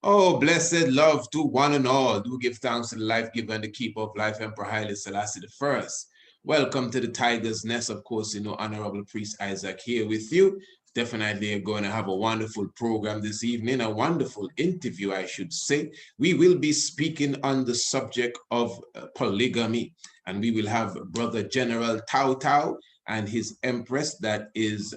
Oh, blessed love to one and all. Do give thanks to the life giver and the keeper of life, Emperor Haile Selassie the First. Welcome to the Tiger's Nest. Of course, Honorable Priest Isaac here with you. Definitely going to have a wonderful program this evening, a wonderful interview, I should say. We will be speaking on the subject of polygamy, and we will have Brother General Thau-Thau and his Empress, that is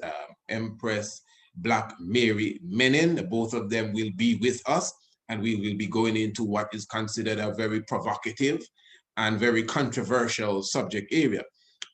Empress Blaqmary Menen. Both of them will be with us, and we will be going into what is considered a very provocative and very controversial subject area,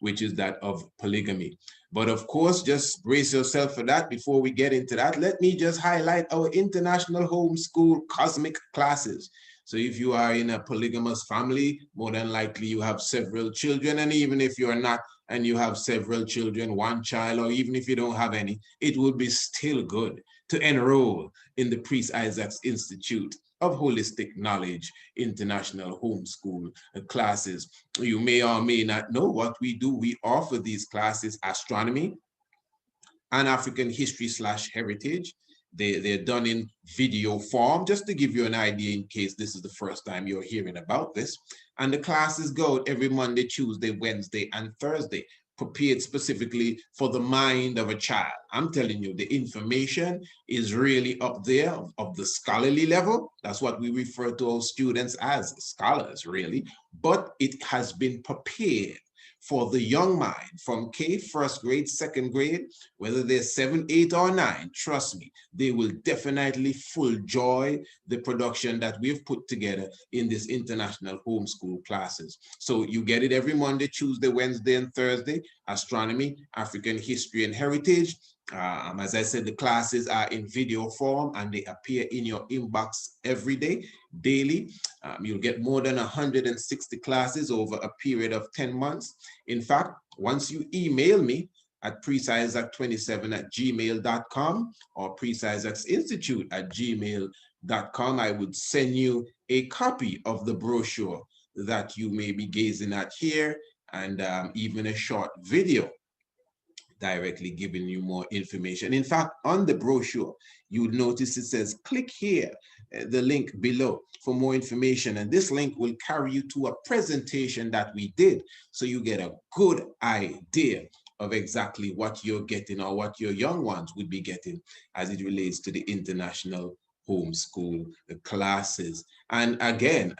which is that of polygamy. But of course, just brace yourself for that. Before we get into that, let me just highlight our international homeschool cosmic classes. So if you are in a polygamous family, more than likely you have several children, and even if you're not, and you have several children, one child, or even if you don't have any, it would be still good to enroll in the Priest Isaac's Institute of Holistic Knowledge International Homeschool classes. You may or may not know what we do. We offer these classes: astronomy and African history/heritage. They're done in video form, just to give you an idea in case this is the first time you're hearing about this. And the classes go every Monday, Tuesday, Wednesday, and Thursday, prepared specifically for the mind of a child. I'm telling you, the information is really up there of the scholarly level. That's what we refer to our students as, scholars, really. But it has been prepared for the young mind from K, first grade, second grade, whether they're 7, 8, or 9, trust me, they will definitely full joy the production that we've put together in this international homeschool classes. So you get it every Monday, Tuesday, Wednesday, and Thursday: astronomy, African history and heritage. As I said, the classes are in video form and they appear in your inbox every day, daily. You'll get more than 160 classes over a period of 10 months. In fact, once you email me at priestisaac27@gmail.com or priestisaacinstitute@gmail.com, I would send you a copy of the brochure that you may be gazing at here, and even a short video directly giving you more information. In fact, on the brochure, you would notice it says, click here, the link below for more information. And this link will carry you to a presentation that we did, so you get a good idea of exactly what you're getting, or what your young ones would be getting, as it relates to the international homeschool classes. And again,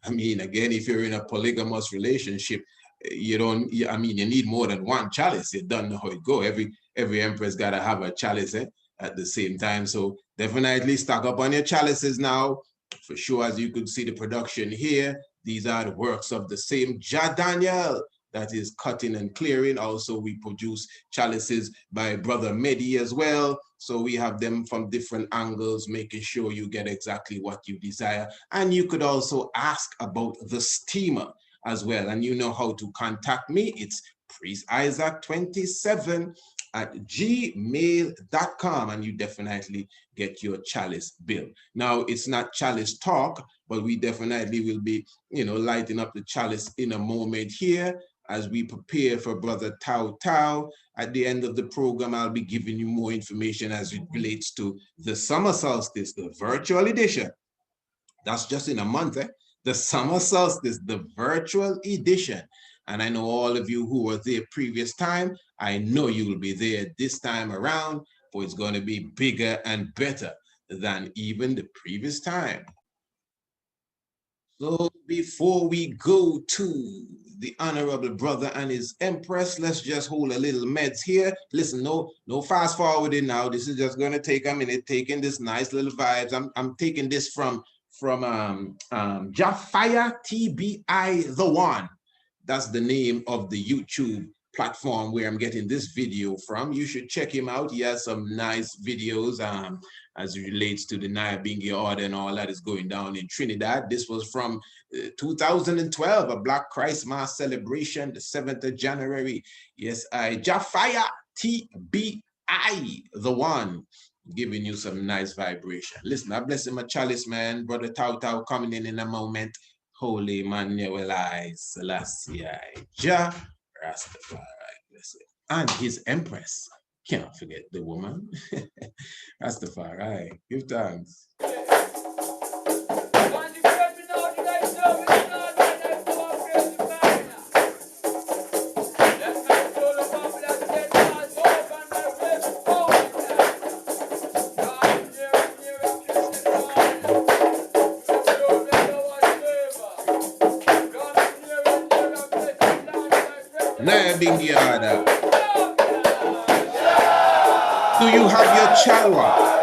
again, if you're in a polygamous relationship, you don't, you need more than one chalice. You don't know how it go. Every empress got to have a chalice at the same time. So definitely stock up on your chalices now. For sure, as you could see the production here, these are the works of the same Jah Daniel that is cutting and clearing. Also, we produce chalices by Brother Medi as well. So we have them from different angles, making sure you get exactly what you desire. And you could also ask about the steamer as well. And you know how to contact me. It's priestisaac27@gmail.com, and you definitely get your chalice bill. Now, it's not chalice talk, but we definitely will be, lighting up the chalice in a moment here as we prepare for Brother Thau-Thau. At the end of the program, I'll be giving you more information as it relates to the summer solstice, the virtual edition. That's just in a month, The summer solstice, the virtual edition. And I know all of you who were there previous time, I know you will be there this time around, for it's going to be bigger and better than even the previous time. So before we go to the honorable brother and his empress, let's just hold a little meds here. Listen, no fast forwarding now. This is just going to take a minute, taking this nice little vibes. I'm taking this from Jafaya TBI the One. That's the name of the YouTube platform where I'm getting this video from. You should check him out. He has some nice videos as it relates to the Nyabingi order and all that is going down in Trinidad. This was from 2012, a Black Christ Mass celebration, the 7th of January. Yes, Jafaya TBI the One, giving you some nice vibration. Listen, I bless him a chalice, man. Brother Thau-Thau coming in a moment. Holy Manuel I Selassie Jah Rastafari, bless it. And his empress. Can't forget the woman. Rastafari, give thanks. bingi ada? Do you have your chalwa?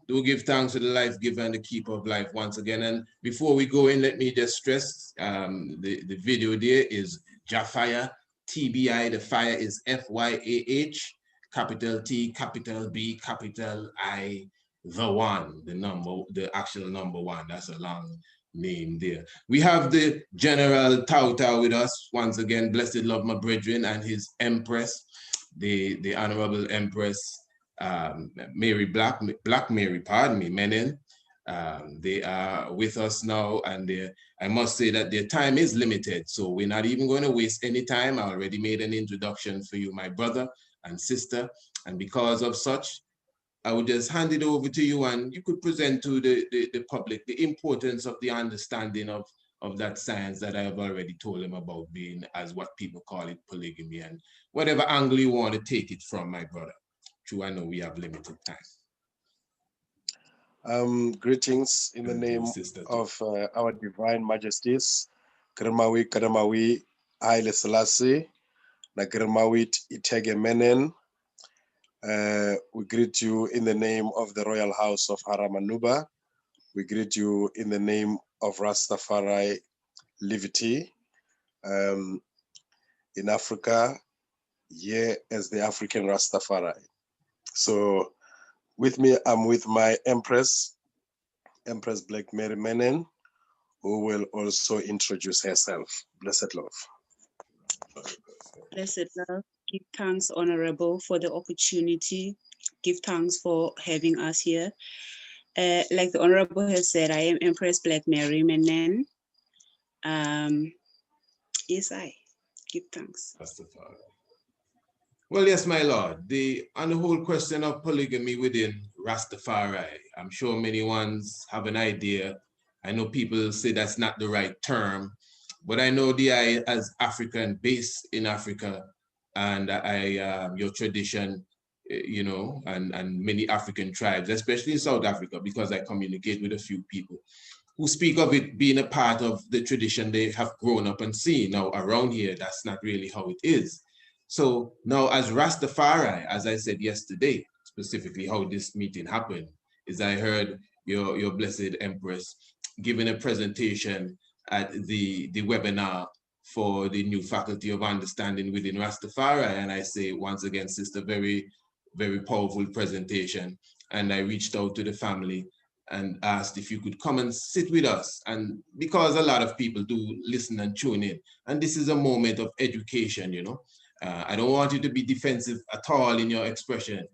Do give thanks to the life giver and the keeper of life once again. And before we go in, let me just stress the video there is Jafire, TBI. The fire is FYAH, capital T, capital B, capital I, the one, the number, the actual number one. That's a long name there. We have the General Thau-Thau with us once again. Blessed love my brethren and his Empress, the Honorable Empress Blaqmary Menen. They are with us now, and I must say that their time is limited, so we're not even going to waste any time. I already made an introduction for you, my brother and sister, and because of such, I would just hand it over to you, and you could present to the public the importance of the understanding of that science that I have already told them about, being as what people call it, polygamy, and whatever angle you want to take it from, my brother. True, I know we have limited time. Greetings in the name of our divine majesties, Kadamawi Haile Selassie, Nagramawit Itege Menen. We greet you in the name of the Royal House of Haramanuba. We greet you in the name of Rastafari Livity. In Africa, here as the African Rastafari. So with me, I'm with my Empress Blaqmary Menen, who will also introduce herself. Blessed love. Blessed love, give thanks, Honorable, for the opportunity. Give thanks for having us here. Like the Honorable has said, I am Empress Blaqmary Menen. Yes, I give thanks. Well, yes, my lord. On the whole question of polygamy within Rastafari, I'm sure many ones have an idea. I know people say that's not the right term, but I know as African, based in Africa, and your tradition, you know, and many African tribes, especially in South Africa, because I communicate with a few people who speak of it being a part of the tradition they have grown up and seen. Now, around here, that's not really how it is. So now, as Rastafari, as I said yesterday, specifically how this meeting happened, is I heard your blessed Empress giving a presentation at the webinar for the new Faculty of Understanding within Rastafari. And I say, once again, sister, very, very powerful presentation. And I reached out to the family and asked if you could come and sit with us. And because a lot of people do listen and tune in, and this is a moment of education, you know. I don't want you to be defensive at all in your expression,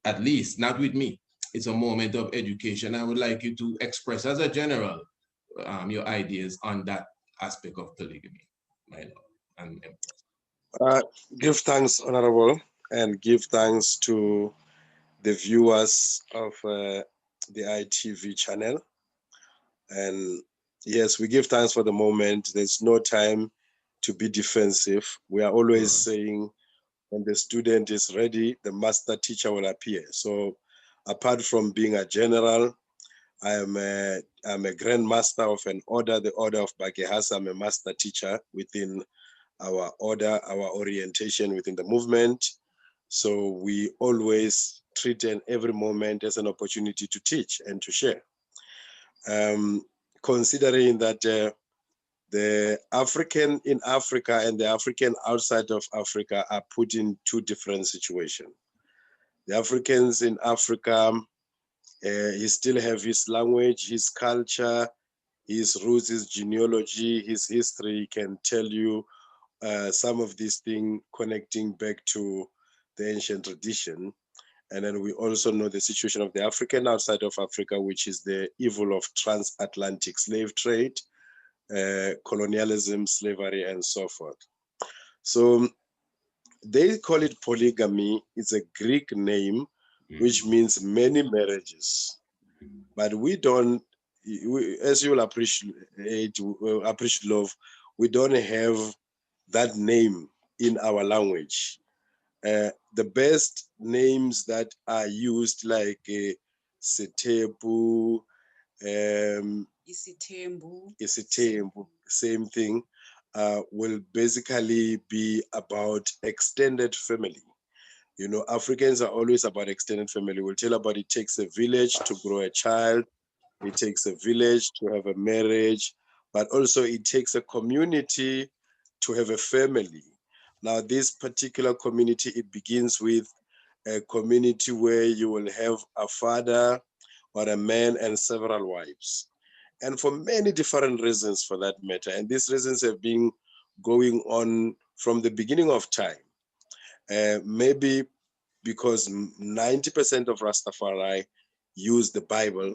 at least not with me. It's a moment of education. I would like you to express as a general your ideas on that aspect of polygamy, my lord and Empress. Give thanks, Honorable, and give thanks to the viewers of the ITV channel. And yes, we give thanks for the moment. There's no time to be defensive. We are always saying when the student is ready, the master teacher will appear. So apart from being a general, I'm a grand master of an order, the order of Bakehasa. I'm a master teacher within our order, our orientation within the movement. So we always treat every moment as an opportunity to teach and to share. Considering that the African in Africa and the African outside of Africa are put in two different situations. The Africans in Africa, he still have his language, his culture, his roots, his genealogy, his history. He can tell you some of these things connecting back to the ancient tradition. And then we also know the situation of the African outside of Africa, which is the evil of transatlantic slave trade, colonialism, slavery, and so forth. So they call it polygamy. It's a Greek name, which means many marriages. But we don't, as you'll appreciate love, we don't have that name in our language. The best names that are used, like Setepu, Isitembu, same thing, will basically be about extended family. You know, Africans are always about extended family. We'll tell about it takes a village to grow a child. It takes a village to have a marriage, but also it takes a community to have a family. Now, this particular community, it begins with a community where you will have a father or a man and several wives. And for many different reasons for that matter. And these reasons have been going on from the beginning of time. Maybe because 90% of Rastafari use the Bible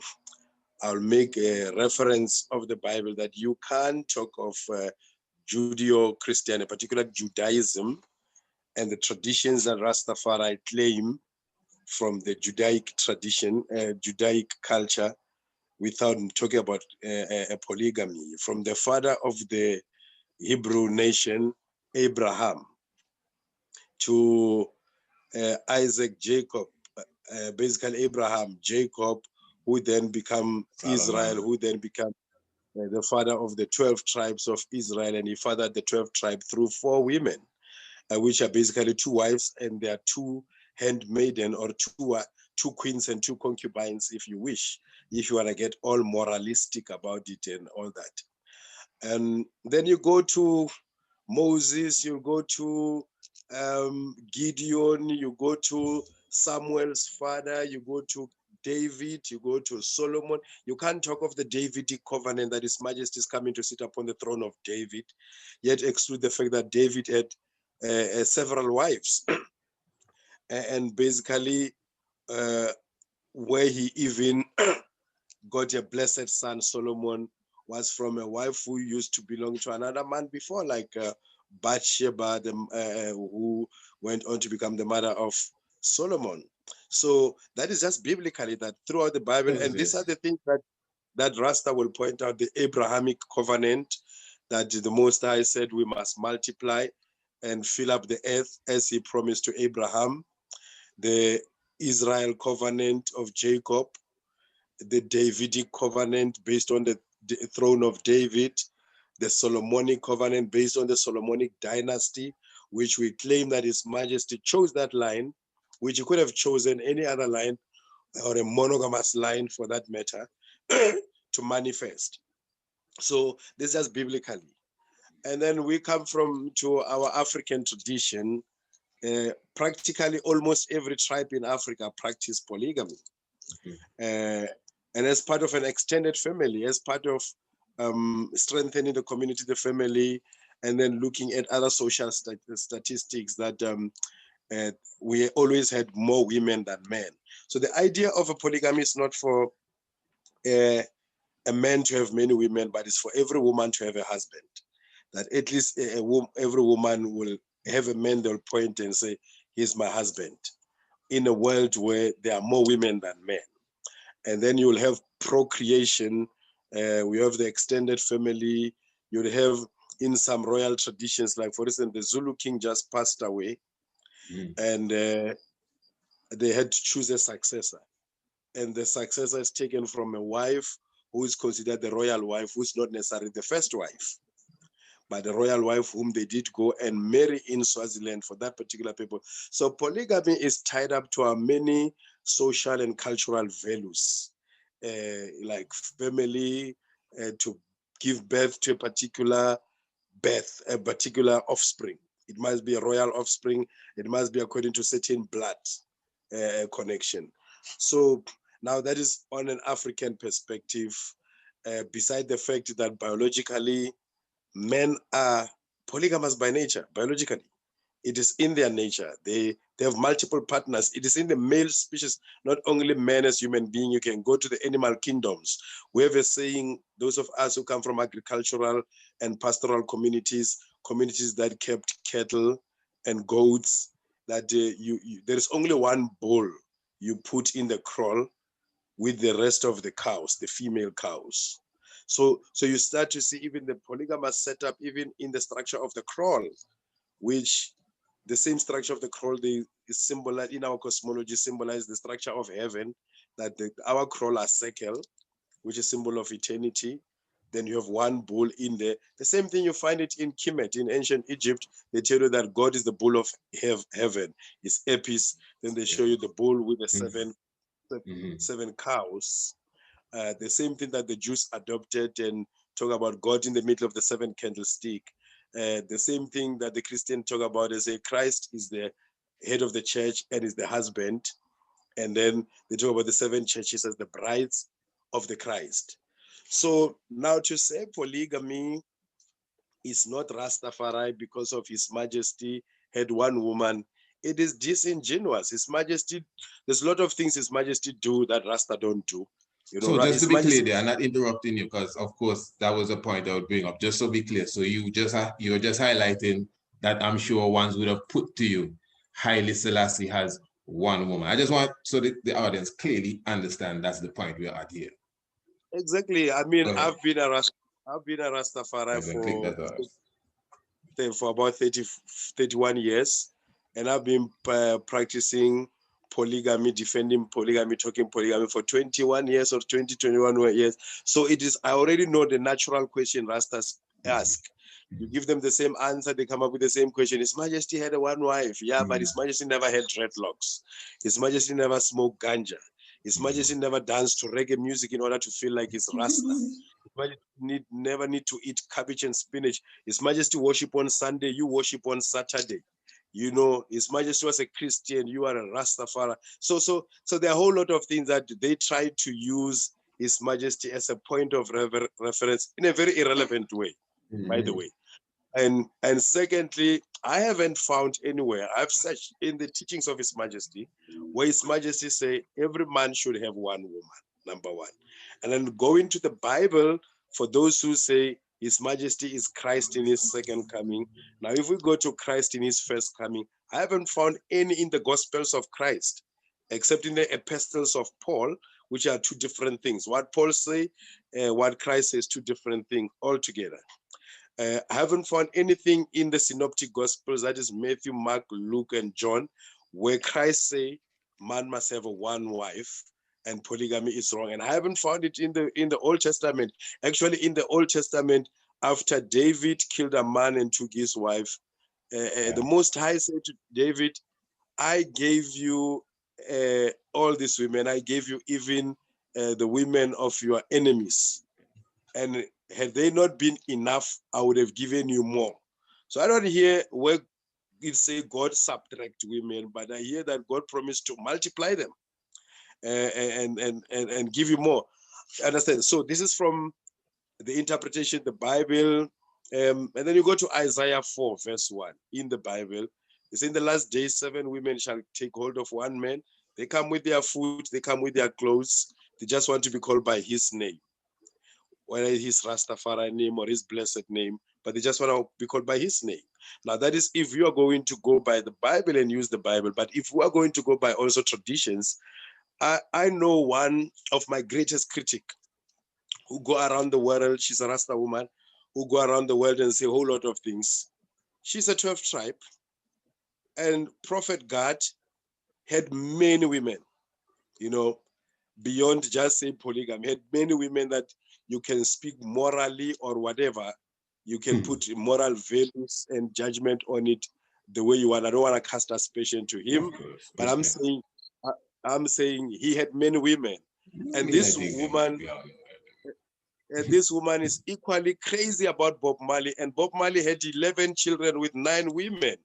I'll make a reference of the Bible that you can't talk of Judeo-Christian, in particular Judaism, and the traditions that Rastafari claim from the Judaic tradition, Judaic culture, without talking about a polygamy. From the father of the Hebrew nation, Abraham, to Isaac, Jacob, basically Abraham, Jacob, who then become Israel, who then become the father of the 12 tribes of Israel, and he fathered the 12 tribes through 4 women, which are basically 2 wives, and there are 2 handmaiden, or 2 queens and 2 concubines, if you wish, if you want to get all moralistic about it and all that. And then you go to Moses, you go to Gideon, you go to Samuel's father, you go to David, you go to Solomon. You can't talk of the Davidic covenant that His Majesty is coming to sit upon the throne of David, yet exclude the fact that David had several wives. And basically, where he even got a blessed son, Solomon, was from a wife who used to belong to another man before, like Bathsheba, who went on to become the mother of Solomon. So that is just biblically that throughout the Bible, and these are the things that Rasta will point out, the Abrahamic covenant, that the Most High said we must multiply and fill up the earth as He promised to Abraham, the Israel covenant of Jacob, the Davidic covenant based on the throne of David, the Solomonic covenant based on the Solomonic dynasty, which we claim that His Majesty chose that line, which He could have chosen any other line or a monogamous line for that matter to manifest. So this is just biblically. And then we come to our African tradition. Practically almost every tribe in Africa practice polygamy. And as part of an extended family, as part of strengthening the community, the family, and then looking at other social statistics, that we always had more women than men. So the idea of a polygamy is not for a man to have many women, but it's for every woman to have a husband. That at least every woman will have a man they'll point and say, he's my husband, in a world where there are more women than men. And then you'll have procreation. We have the extended family. You'll have in some royal traditions, like for instance, the Zulu king just passed away, and they had to choose a successor. And the successor is taken from a wife who is considered the royal wife, who's not necessarily the first wife, but the royal wife whom they did go and marry in Swaziland for that particular people. So polygamy is tied up to our many social and cultural values, like family, to give birth to a particular offspring. It must be a royal offspring. It must be according to certain blood connection. So now that is on an African perspective, beside the fact that biologically, men are polygamous by nature, biologically. It is in their nature. They have multiple partners. It is in the male species, not only men as human beings. You can go to the animal kingdoms. We have a saying, those of us who come from agricultural and pastoral communities that kept cattle and goats, that there is only one bull you put in the kraal with the rest of the cows, the female cows. So you start to see even the polygamous setup, even in the structure of the kraal, which the same structure of the kraal, they symbolize in our cosmology, symbolize the structure of heaven, that our kraal are circle, which is symbol of eternity. Then you have one bull in there. The same thing you find it in Kemet, in ancient Egypt. They tell you that God is the bull of heaven. It's Apis. Then they show you the bull with the seven cows. The same thing that the Jews adopted and talk about God in the middle of the 7 candlestick. The same thing that the Christian talk about is Christ is the head of the church and is the husband. And then they talk about the 7 churches as the brides of the Christ. So now to say polygamy is not Rastafari because of His Majesty had one woman, it is disingenuous. His Majesty, there's a lot of things His Majesty do that Rasta don't do. You know, So just His to be clear Majesty. there, I'm not interrupting you because of course that was a point I would bring up. Just so be clear. So you're just highlighting that I'm sure ones would have put to you, Haile Selassie has one woman. I just want so that the audience clearly understand that's the point we're at here. Exactly. I mean, Go ahead. I've been a Rastafari I'm gonna click that out. for about 31 years, and I've been practicing polygamy, defending polygamy, talking polygamy for 21 years or 21 years. So it is, I already know the natural question Rastas ask. You give them the same answer, they come up with the same question. His Majesty had a one wife. Yeah, but His Majesty never had dreadlocks. His Majesty never smoked ganja. His Majesty never danced to reggae music in order to feel like he's Rasta. His Majesty never need to eat cabbage and spinach. His Majesty worship on Sunday, you worship on Saturday. You know, His Majesty was a Christian, you are a Rastafari. So there are a whole lot of things that they try to use His Majesty as a point of reference in a very irrelevant way, by the way. And secondly, I haven't found anywhere, I've searched in the teachings of His Majesty, where His Majesty say every man should have one woman, number one. And then going to the Bible, for those who say His Majesty is Christ in His second coming. Now, if we go to Christ in His first coming, I haven't found any in the Gospels of Christ, except in the epistles of Paul, which are two different things. What Paul say, what Christ says, two different things altogether. I haven't found anything in the synoptic gospels, that is Matthew, Mark, Luke, and John, where Christ say man must have one wife and polygamy is wrong. And I haven't found it in the Old Testament. Actually, in the Old Testament, after David killed a man and took his wife, the Most High said to David, I gave you all these women. I gave you even the women of your enemies. And had they not been enough, I would have given you more. So I don't hear where it say God subtract women, but I hear that God promised to multiply them and give you more. Understand? So this is from the interpretation, the Bible, and then you go to Isaiah 4, verse 1 in the Bible. It's in the last days, 7 women shall take hold of one man. They come with their food, they come with their clothes. They just want to be called by his name, whether his Rastafari name or his blessed name, but they just want to be called by his name. Now, that is if you are going to go by the Bible and use the Bible, but if we are going to go by also traditions, I know one of my greatest critics who go around the world, she's a Rasta woman, who go around the world and say a whole lot of things. She's a 12th tribe, and Prophet God had many women, you know, beyond just saying polygamy, had many women that you can speak morally or whatever. You can put moral values and judgment on it the way you want. I don't want to cast aspersion to him, but I'm saying he had many women, and this woman is equally crazy about Bob Marley, and Bob Marley had 11 children with 9 women.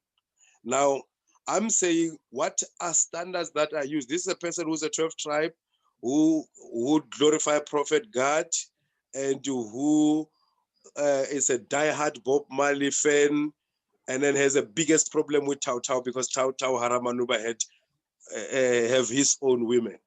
Now, I'm saying, what are standards that are used? This is a person who's a 12th tribe, who would glorify Prophet God, and who is a diehard Bob Marley fan, and then has the biggest problem with Thau-Thau because Thau-Thau Haramanuba had have his own women.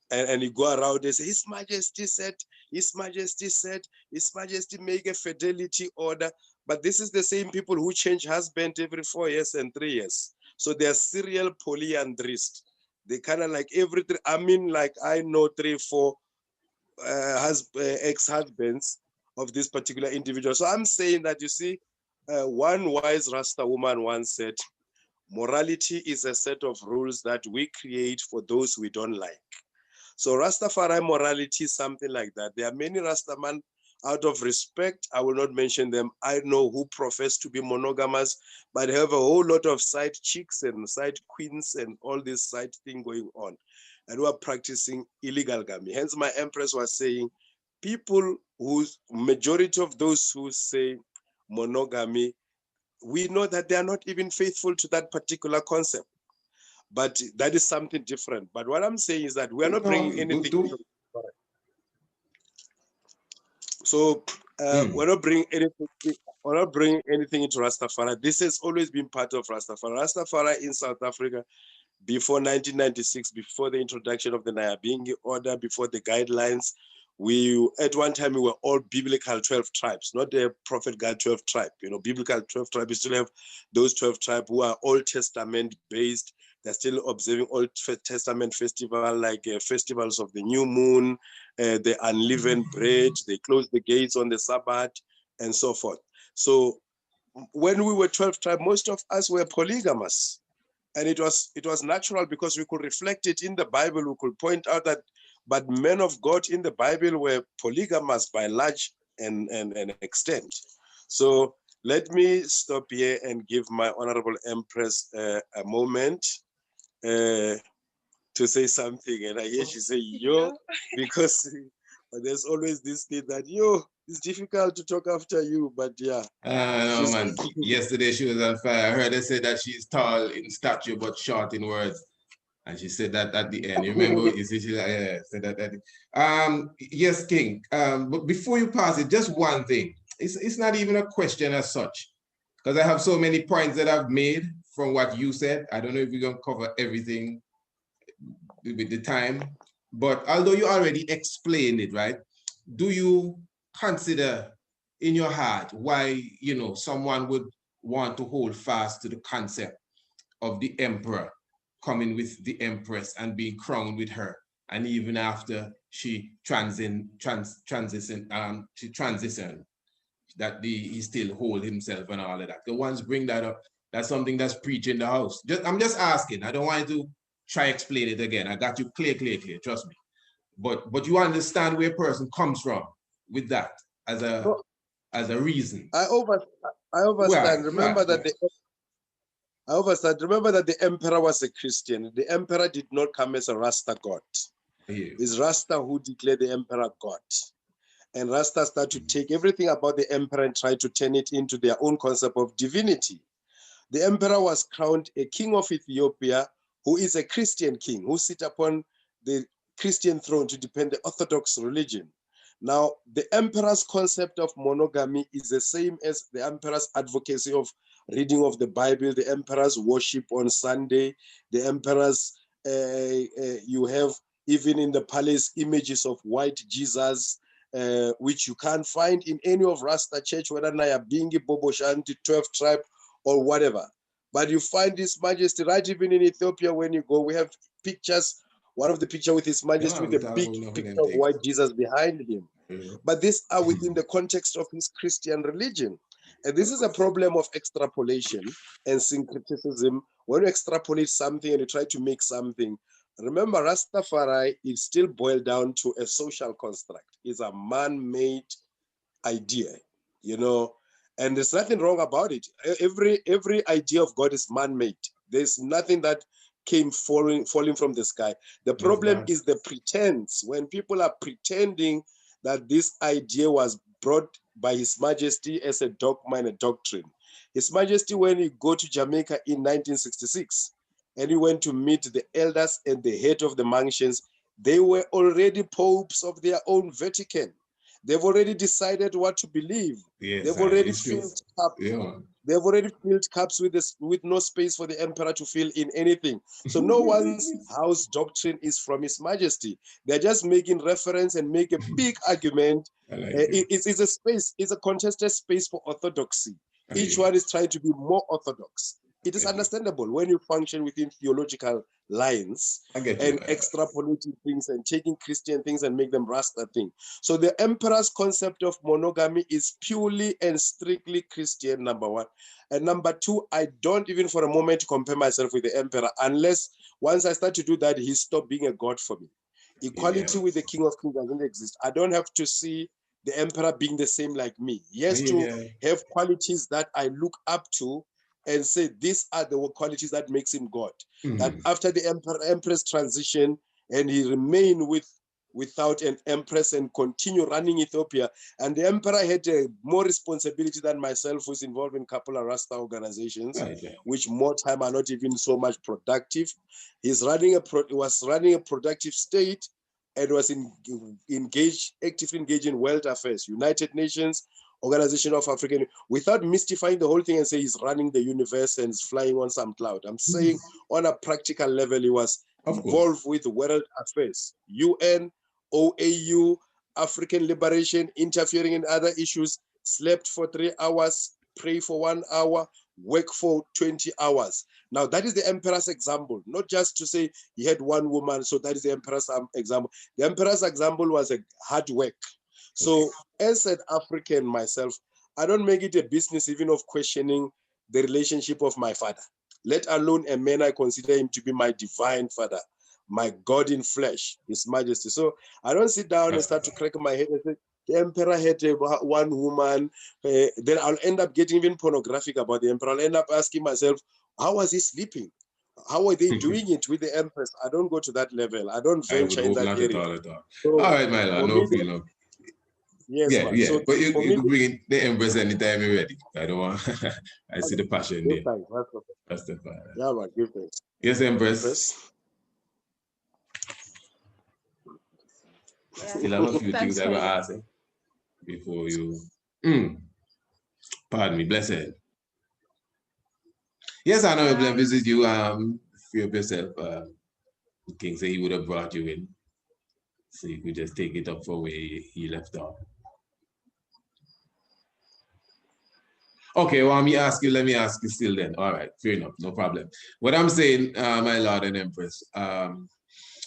And you go around and say, His Majesty said, His Majesty said, His Majesty make a fidelity order. But this is the same people who change husband every 4 years and 3 years. So they're serial polyandrists. They kind of like every three, I mean, like I know 3, 4 ex-husbands of this particular individual. So I'm saying that, you see, one wise Rasta woman once said, morality is a set of rules that we create for those we don't like. So Rastafari morality is something like that. There are many Rastaman, out of respect, I will not mention them. I know who profess to be monogamous, but have a whole lot of side chicks and side queens and all this side thing going on, and who are practicing illegal gamy. Hence my Empress was saying, people whose majority of those who say monogamy, we know that they are not even faithful to that particular concept. But that is something different. But what I'm saying is that we are not bringing anything. So we're not bringing anything. We're not bringing anything into Rastafari. This has always been part of Rastafari. Rastafari in South Africa before 1996, before the introduction of the Nyabingi order, before the guidelines, at one time we were all biblical 12 tribes, not the prophet God 12 tribe. You know, biblical 12 tribes, we still have those 12 tribes who are Old Testament based. They're still observing Old Testament festival, like festivals of the new moon, the unleavened bread. They close the gates on the Sabbath and so forth. So when we were 12 tribes, most of us were polygamous. And it was natural because we could reflect it in the Bible. We could point out that, but men of God in the Bible were polygamous by large and extent. So let me stop here and give my Honorable Empress a moment to say something. And I hear she say, yo, because there's always this thing that, yo, it's difficult to talk after you, but yeah. No, man. Yesterday she was on fire. I heard her say that she's tall in stature but short in words, and she said that at the end. You remember? You see, she said that. Yes, King. But before you pass it, just one thing. It's not even a question as such, because I have so many points that I've made from what you said. I don't know if we're gonna cover everything with the time, but although you already explained it, right? Do you consider in your heart why, you know, someone would want to hold fast to the concept of the emperor coming with the empress and being crowned with her, and even after she transitioned, that he still hold himself and all of that? The ones bring that up, that's something that's preached in the house. I'm just asking. I don't want you to try explain it again. I got you clear, trust me. But you understand where a person comes from with that as a reason. I understand. Remember that the emperor was a Christian. The emperor did not come as a Rasta god. It's Rasta who declared the emperor God. And Rasta start to take everything about the emperor and try to turn it into their own concept of divinity. The emperor was crowned a king of Ethiopia, who is a Christian king, who sit upon the Christian throne to defend the Orthodox religion. Now, the emperor's concept of monogamy is the same as the emperor's advocacy of reading of the Bible, the emperor's worship on Sunday, the emperor's, you have even in the palace images of white Jesus, which you can't find in any of Rasta church, whether Nyabingi, Bobo Shanti, 12 tribe, or whatever. But you find His Majesty right even in Ethiopia when you go. We have pictures, one of the picture with His Majesty with a big picture of white Jesus behind him. But these are within the context of his Christian religion. And this is a problem of extrapolation and syncretism. When you extrapolate something and you try to make something, remember Rastafari is still boiled down to a social construct. It's a man-made idea, you know, and there's nothing wrong about it. Every idea of God is man-made. There's nothing that came falling from the sky. The problem is the pretense. When people are pretending that this idea was brought by His Majesty as a dogma and a doctrine. His Majesty, when he go to Jamaica in 1966, and he went to meet the elders and the head of the mansions, they were already popes of their own Vatican. They've already decided what to believe. Yes, they've already filled cups. Yeah. They've already filled cups with no space for the emperor to fill in anything. So no one's house doctrine is from His Majesty. They're just making reference and make a big argument. It's a space. It's a contested space for orthodoxy. Each one is trying to be more orthodox. It is understandable when you function within theological lines and extrapolating things and taking Christian things and make them Rasta things. So the emperor's concept of monogamy is purely and strictly Christian, number one. And number two, I don't even for a moment compare myself with the emperor, unless once I start to do that, he stopped being a god for me. Equality with the King of Kings doesn't exist. I don't have to see the emperor being the same like me. He has to have qualities that I look up to and say these are the qualities that makes him God. That after the empress transition and he remained without an empress and continue running Ethiopia, and the emperor had more responsibility than myself, who's involved in a couple of Rasta organizations, which more time are not even so much productive. He was running a productive state and was actively engaged in world affairs, United Nations, Organization of African, without mystifying the whole thing and say he's running the universe and is flying on some cloud. I'm saying on a practical level, he was involved with world affairs, UN, OAU, African liberation, interfering in other issues, slept for 3 hours, pray for 1 hour, work for 20 hours. Now that is the emperor's example, not just to say he had one woman, so that is the emperor's example. The emperor's example was a hard work. So as an African myself, I don't make it a business even of questioning the relationship of my father, let alone a man I consider him to be my divine father, my God in flesh, His Majesty. So I don't sit down and start to crack my head and say, the emperor had one woman, then I'll end up getting even pornographic about the emperor. I'll end up asking myself, how was he sleeping? How are they doing it with the empress? I don't go to that level. I don't venture in that area. All right, my lord, no feeling. Yes, yeah, man. yeah. So But you can bring in the empress anytime you're ready. I don't want. I see the passion there. That's the fire. Yeah, man. Give thanks. Yes, empress. Yeah. Still have a few things I will ask before you. Pardon me, blessed. Yes, I know I visit you. Free up yourself. The king said he would have brought you in, so you could just take it up for where he left off. Okay, well, let me ask you still then. All right, fair enough, no problem. What I'm saying, my lord and empress,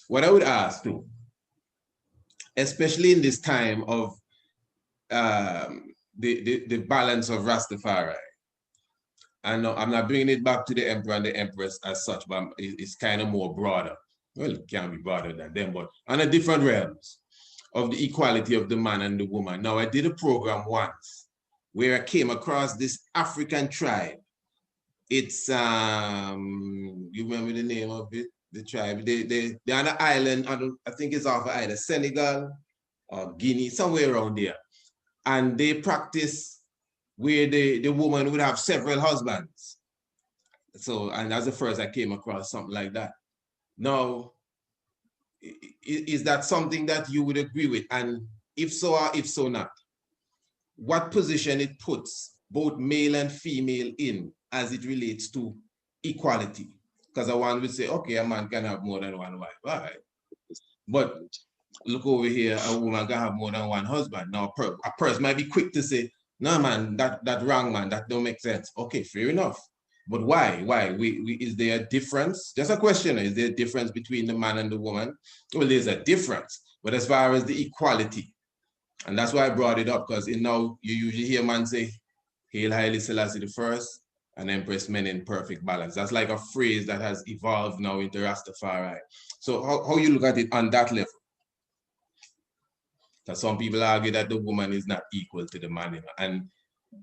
what I would ask too, especially in this time of the balance of Rastafari, and I'm not bringing it back to the emperor and the empress as such, but it's kind of more broader. Well, it can be broader than them, but on a different realms of the equality of the man and the woman. Now, I did a program once where I came across this African tribe. It's, you remember the name of it? The tribe, they're on an island, I think it's off of either Senegal or Guinea, somewhere around there. And they practice where the woman would have several husbands. So, and that's the first I came across something like that. Now, is that something that you would agree with? And if so or if so not, what position it puts both male and female in as it relates to equality? Because one would say, okay, a man can have more than one wife, all right. But look over here, a woman can have more than one husband. Now, a person might be quick to say, no, man, that wrong, man, that don't make sense. Okay, fair enough. But why? Is there a difference? Just a question, is there a difference between the man and the woman? Well, there's a difference. But as far as the equality, and that's why I brought it up, because now you usually hear man say, Hail Haile Selassie the First and Empress Menen perfect balance. That's like a phrase that has evolved now into Rastafari. So how you look at it on that level? Because some people argue that the woman is not equal to the man. And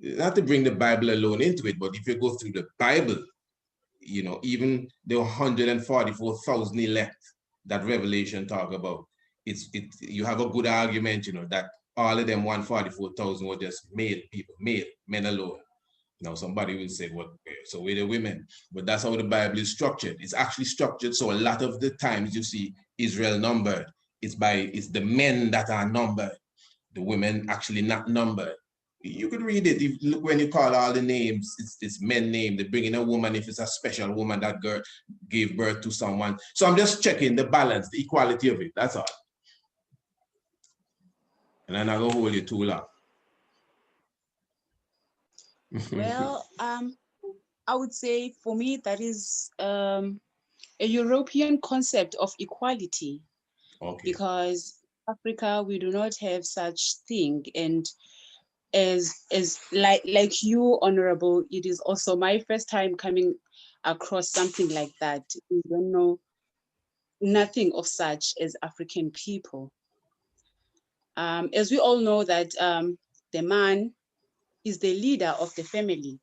not to bring the Bible alone into it, but if you go through the Bible, you know, even the 144,000 elect that Revelation talk about, you have a good argument, you know, that all of them 144,000 were just male people, men alone. Now somebody will say, well, so we're the women, but that's how the Bible is structured. It's actually structured so a lot of the times you see Israel numbered, it's the men that are numbered, the women actually not numbered. You could read it. If, look, when you call all the names, it's men name. They bring in a woman if it's a special woman that girl gave birth to someone. So I'm just checking the balance, the equality of it. That's all. And I'm not gonna hold you too long. Well, I would say for me that is a European concept of equality. Okay. Because Africa, we do not have such thing, and as like you, Honorable, it is also my first time coming across something like that. We don't know nothing of such as African people. As we all know that the man is the leader of the family,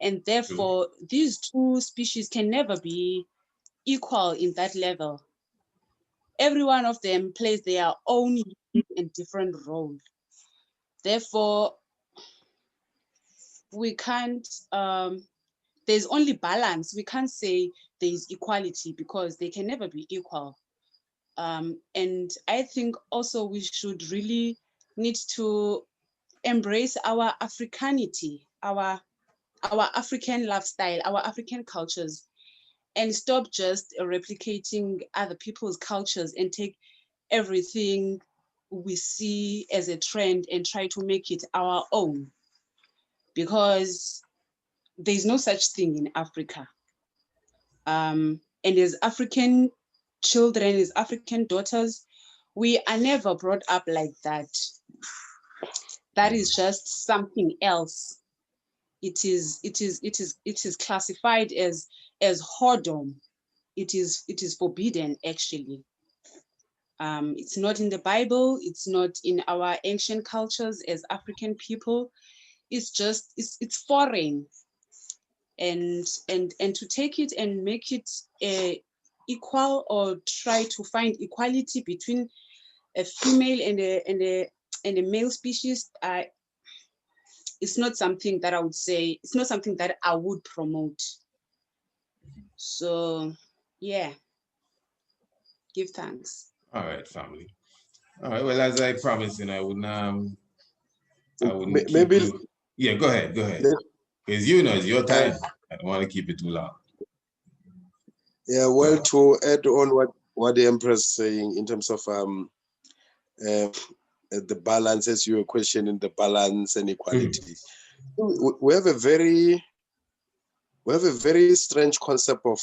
and therefore these two species can never be equal in that level. Every one of them plays their own and different role. Therefore, we can't, there's only balance. We can't say there's equality because they can never be equal. And I think also we should really need to embrace our Africanity, our African lifestyle, our African cultures, and stop just replicating other people's cultures and take everything we see as a trend and try to make it our own. Because there's no such thing in Africa. And as African children, as African daughters, we are never brought up like that. That is just something else. It is classified as whoredom. It is forbidden, actually. It's not in the Bible. It's not in our ancient cultures as African people. It's just it's foreign. And to take it and make it equal, or try to find equality between a female and a male species, it's not something that I would say, it's not something that I would promote. So yeah, give thanks. All right, family. All right, well, as I promised, I wouldn't Maybe keep you. Yeah, go ahead. Because it's your time. I don't want to keep it too long. Yeah, well, to add on what the Empress is saying in terms of the balance, as you were questioning the balance and equality, we have a very strange concept of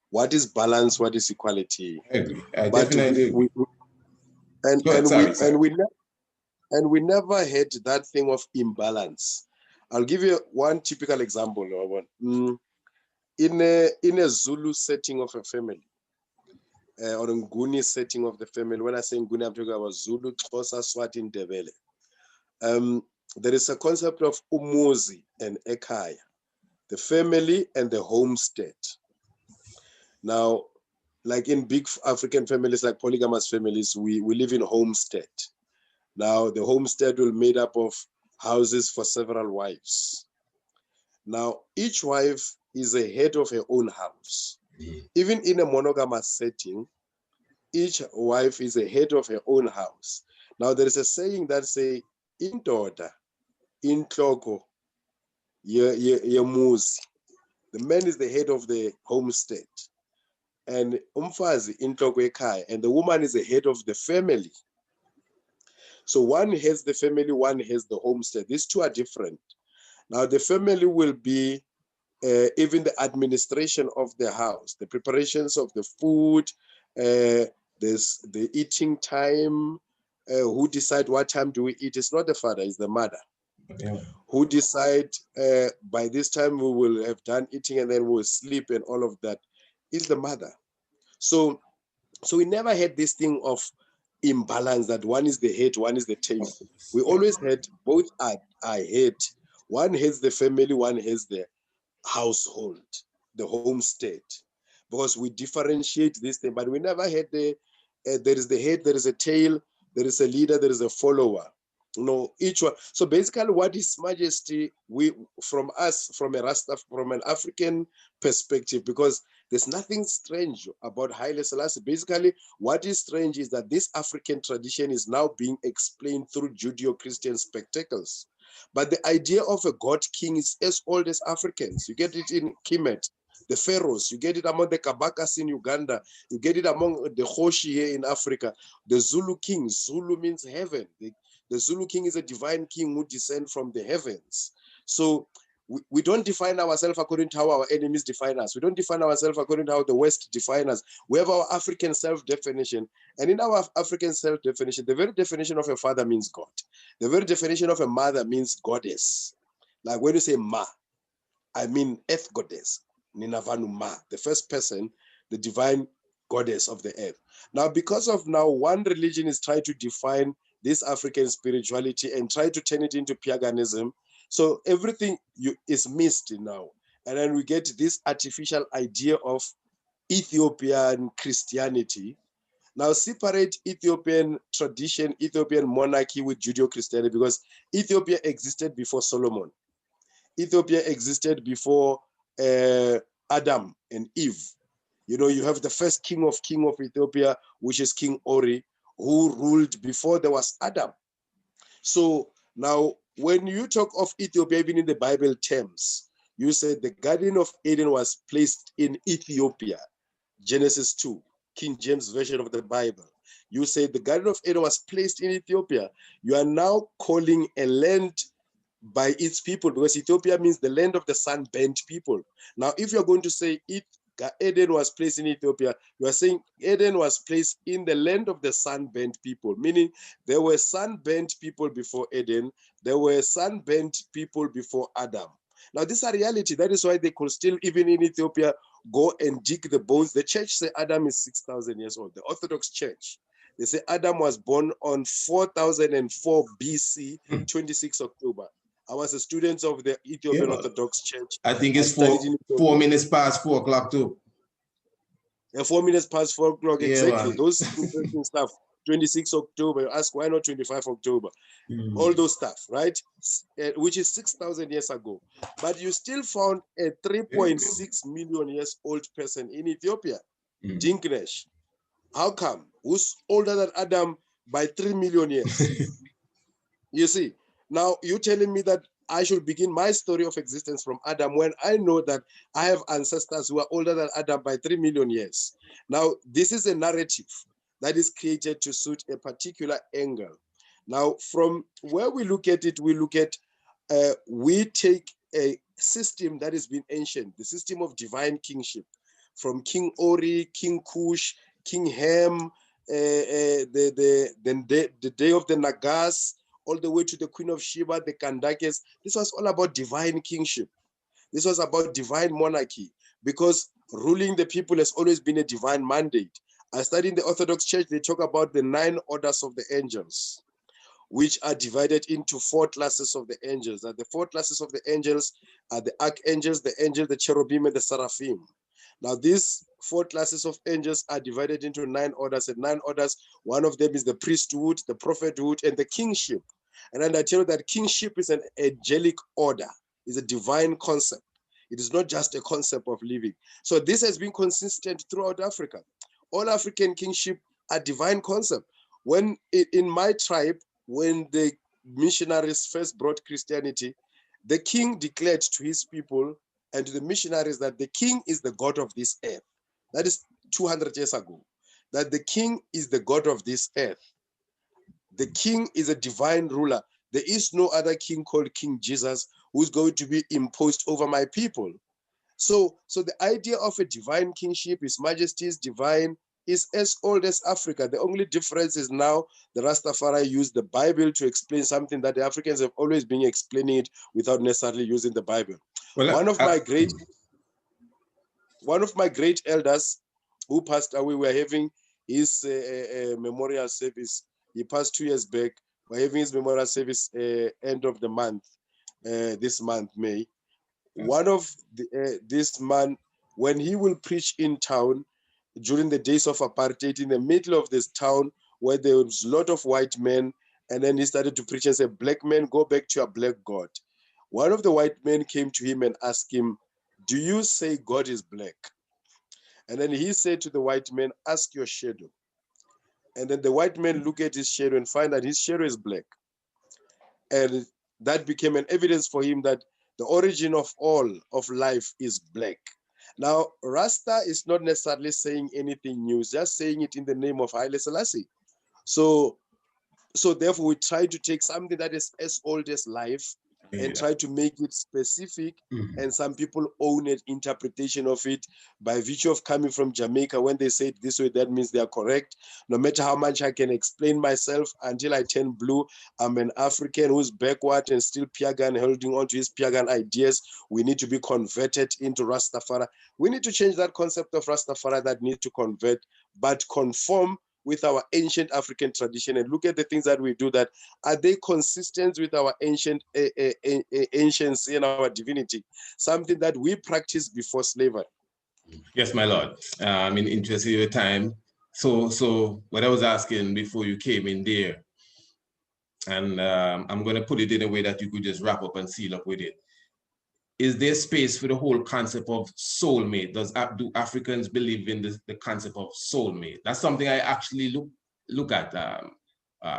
what is balance, what is equality. I agree. I definitely agree. We never had that thing of imbalance. I'll give you one typical example. In a Zulu setting of a family, or a Nguni setting of the family. When I say Nguni, I'm talking about Zulu, Xhosa, Swati, Ndebele. There is a concept of umuzi and ekhaya, the family and the homestead. Now, like in big African families, like polygamous families, we live in homestead. Now, the homestead will be made up of houses for several wives. Now, each wife is a head of her own house. Even in a monogamous setting, each wife is a head of her own house. Now, there is a saying that says, indoda, inhloko, yemuzi. The man is the head of the homestead. And umfazi, inhloko ekhaya, and the woman is the head of the family. So one has the family, one has the homestead. These two are different. Now, the family will be even the administration of the house, the preparations of the food, there's the eating time, who decide what time do we eat. It's not the father, it's the mother. Yeah. Who decide by this time we will have done eating and then we'll sleep and all of that is the mother. So we never had this thing of imbalance that one is the head, one is the tail. We always had both are head. One has the family, one has the household, the homestead, because we differentiate this thing, but we never had there is the head, there is a tail, there is a leader, there is a follower. Each one. So basically, what is Majesty? From an African perspective, because there's nothing strange about Haile Selassie. Basically, what is strange is that this African tradition is now being explained through Judeo-Christian spectacles. But the idea of a god king is as old as Africans. You get it in Kemet, the pharaohs. You get it among the Kabakas in Uganda. You get it among the Hoshi here in Africa. The Zulu king. Zulu means heaven. The Zulu king is a divine king who descends from the heavens. So we don't define ourselves according to how our enemies define us. We don't define ourselves according to how the West define us. We have our African self-definition. And in our African self-definition, the very definition of a father means God. The very definition of a mother means goddess. Like when you say Ma, I mean earth goddess, Ninavanu Ma, the first person, the divine goddess of the earth. Now, because of now one religion is trying to define this African spirituality and try to turn it into paganism, so everything is missed now. And then we get this artificial idea of Ethiopian Christianity. Now separate Ethiopian tradition, Ethiopian monarchy with Judeo-Christianity, because Ethiopia existed before Solomon. Ethiopia existed before Adam and Eve. You have the first king of Ethiopia, which is King Ori, who ruled before there was Adam. So now when you talk of Ethiopia, even in the Bible terms, you said the Garden of Eden was placed in Ethiopia, Genesis 2, King James Version of the Bible. You say the Garden of Eden was placed in Ethiopia. You are now calling a land by its people, because Ethiopia means the land of the sun-burnt people. Now, if you're going to say Eden was placed in Ethiopia, you are saying Eden was placed in the land of the sun-burnt people, meaning there were sun-burnt people before Eden, there were sun-burnt people before Adam. Now, this is a reality. That is why they could still, even in Ethiopia, go and dig the bones. The church say Adam is 6,000 years old. The Orthodox Church, they say Adam was born on 4004 BC, 26 October. I was a student of the Ethiopian Orthodox Church. I think it's 4 minutes past 4 o'clock too. 4 minutes past 4 o'clock, exactly. Man. Those interesting stuff. 26 October, you ask why not 25 October? All those stuff, right? Which is 6,000 years ago. But you still found a 3.6 million years old person in Ethiopia, Dinknesh. How come? Who's older than Adam by 3 million years? You see, now you're telling me that I should begin my story of existence from Adam when I know that I have ancestors who are older than Adam by 3 million years. Now, this is a narrative that is created to suit a particular angle. Now, from where we look at it, we take a system that has been ancient, the system of divine kingship, from King Ori, King Kush, King Ham, the day of the Nagas, all the way to the Queen of Sheba, the Kandakes. This was all about divine kingship. This was about divine monarchy, because ruling the people has always been a divine mandate. I study in the Orthodox Church, they talk about the 9 orders of the angels, which are divided into 4 classes of the angels. And the 4 classes of the angels are the archangels, the angels, the cherubim, and the seraphim. Now, these 4 classes of angels are divided into 9 orders. And 9 orders, one of them is the priesthood, the prophethood, and the kingship. And then I tell you that kingship is an angelic order, is a divine concept. It is not just a concept of living. So this has been consistent throughout Africa. All African kingship are divine concept. When in my tribe, when the missionaries first brought Christianity, the king declared to his people and to the missionaries that the king is the God of this earth. That is 200 years ago. That the king is the God of this earth. The king is a divine ruler. There is no other king called King Jesus who's going to be imposed over my people. So the idea of a divine kingship, His Majesty is divine, is as old as Africa. The only difference is now the Rastafari use the Bible to explain something that the Africans have always been explaining it without necessarily using the Bible. Well, one of my great elders who passed away, we're having his memorial service. He passed 2 years back. We're having his memorial service end of the month, this month, May. One of this man, when he will preach in town during the days of apartheid, in the middle of this town where there was a lot of white men, and then he started to preach and say, "Black men, go back to your black God." One of the white men came to him and asked him, "Do you say God is black?" And then he said to the white man, "Ask your shadow." And then the white man looked at his shadow and find that his shadow is black. And that became an evidence for him that the origin of all of life is black. Now, Rasta is not necessarily saying anything new, just saying it in the name of Haile Selassie. So therefore, we try to take something that is as old as life and try to make it specific. And some people own an interpretation of it by virtue of coming from Jamaica. When they say it this way, that means they are correct. No matter how much I can explain myself, until I turn blue, I'm an African who's backward and still pagan, holding on to his pagan ideas. We need to be converted into Rastafari. We need to change that concept of Rastafari that need to convert, but conform with our ancient African tradition and look at the things that we do, that are they consistent with our ancient anciency and our divinity, something that we practiced before slavery. Yes, my lord. I'm in interest in your time. So what I was asking before you came in there, and I'm going to put it in a way that you could just wrap up and seal up with it. Is there space for the whole concept of soulmate? Do Africans believe in the concept of soulmate? That's something I actually look at,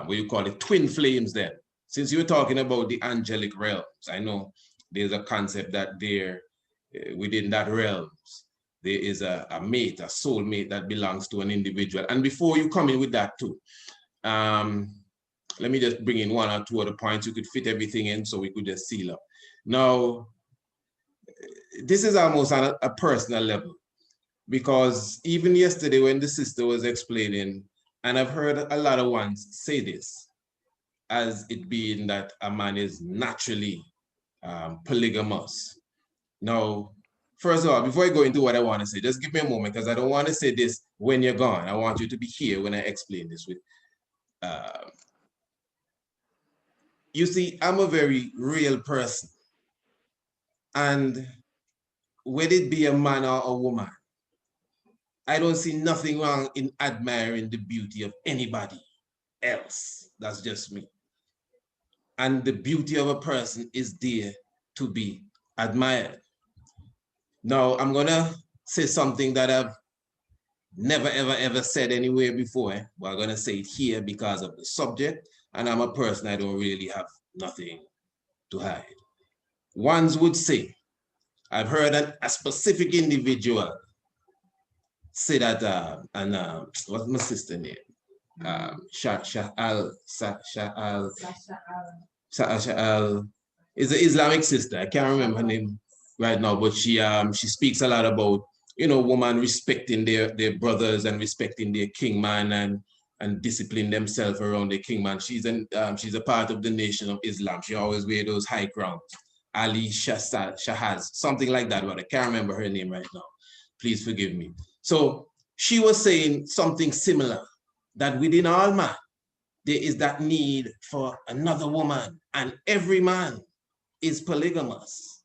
what you call it, twin flames then. since you're talking about the angelic realms, I know there's a concept that there, within that realms, there is a mate, a soul mate that belongs to an individual. And before you come in with that too, let me just bring in one or two other points. You could fit everything in so we could just seal up. Now, this is almost on a personal level, because even yesterday when the sister was explaining, and I've heard a lot of ones say this, as it being that a man is naturally polygamous. Now, first of all, before I go into what I want to say, just give me a moment, because I don't want to say this when you're gone. I want you to be here when I explain this with. You see, I'm a very real person. And whether it be a man or a woman, I don't see nothing wrong in admiring the beauty of anybody else. That's just me. And the beauty of a person is there to be admired. Now, I'm gonna say something that I've never, ever, ever said anywhere before, but I'm gonna say it here because of the subject, and I'm a person, I don't really have nothing to hide. Ones would say, I've heard a specific individual say that, what's my sister name? Sha'al is an Islamic sister. I can't remember her name right now, but she speaks a lot about, you know, women respecting their brothers and respecting their king man and discipline themselves around the king man. She's a part of the Nation of Islam. She always wear those high crowns. Ali Shahaz, something like that, but I can't remember her name right now. Please forgive me. So she was saying something similar, that within all man, there is that need for another woman, and every man is polygamous.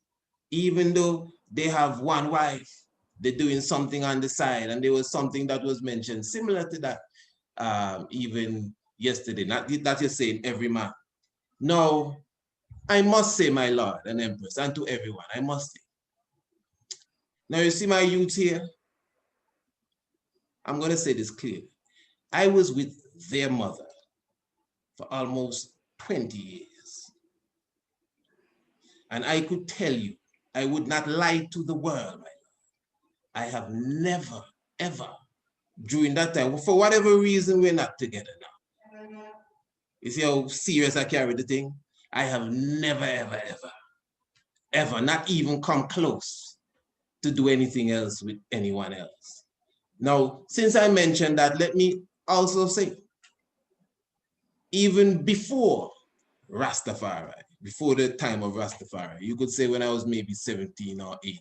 Even though they have one wife, they're doing something on the side, and there was something that was mentioned similar to that even yesterday, not that you're saying every man. No, I must say, my Lord and Empress, and to everyone, I must say. Now you see my youth here, I'm gonna say this clearly. I was with their mother for almost 20 years. And I could tell you, I would not lie to the world, my Lord. I have never, ever, during that time, for whatever reason, we're not together now. You see how serious I carry the thing? I have never, ever, ever, ever, not even come close to do anything else with anyone else. Now, since I mentioned that, let me also say, even before Rastafari, before the time of Rastafari, you could say when I was maybe 17 or 18,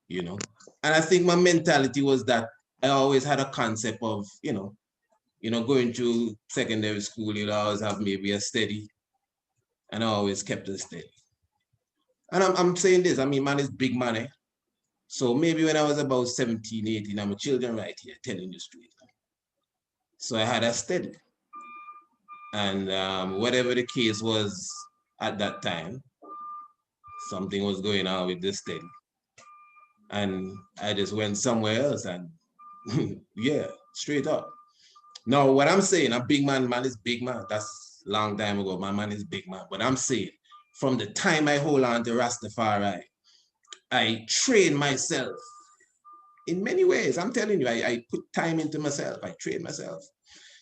you know? And I think my mentality was that I always had a concept of, going through secondary school, you'd always have maybe a steady, and I always kept it steady. And I'm saying this, I mean, man is big money. So maybe when I was about 17, 18, I'm a children right here telling you straight. So I had a steady. And whatever the case was at that time, something was going on with this steady. And I just went somewhere else and yeah, straight up. Now, what I'm saying, a big man is big man. That's a long time ago. My man is big man. But I'm saying, from the time I hold on to Rastafari, I train myself in many ways. I'm telling you, I put time into myself. I train myself.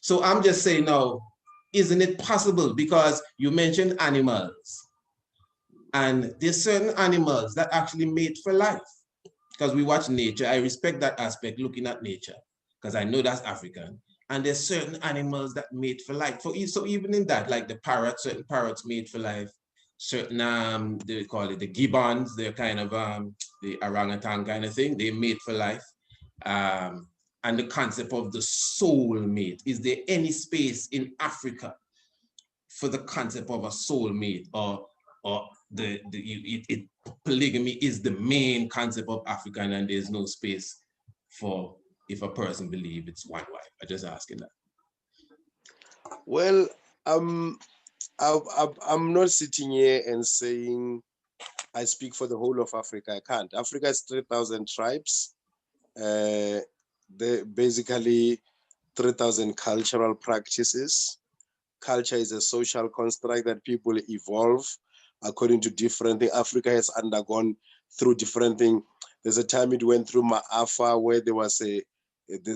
So I'm just saying now, isn't it possible? Because you mentioned animals. And there's certain animals that actually mate for life. Because we watch nature. I respect that aspect, looking at nature, because I know that's African. And there's certain animals that mate for life. So even in that, like the parrot, certain parrots mate for life. Certain, they call it the gibbons, they're kind of the orangutan kind of thing. They mate for life. And the concept of the soul mate. Is there any space in Africa for the concept of a soul mate, or polygamy is the main concept of Africa, and there's no space for if a person believes it's one wife? I'm just asking that. Well, I'm not sitting here and saying I speak for the whole of Africa. I can't. Africa is 3,000 tribes. They're basically 3,000 cultural practices culture is a social construct that people evolve according to different things. Africa has undergone through different things. There's a time it went through Ma'afa where there was the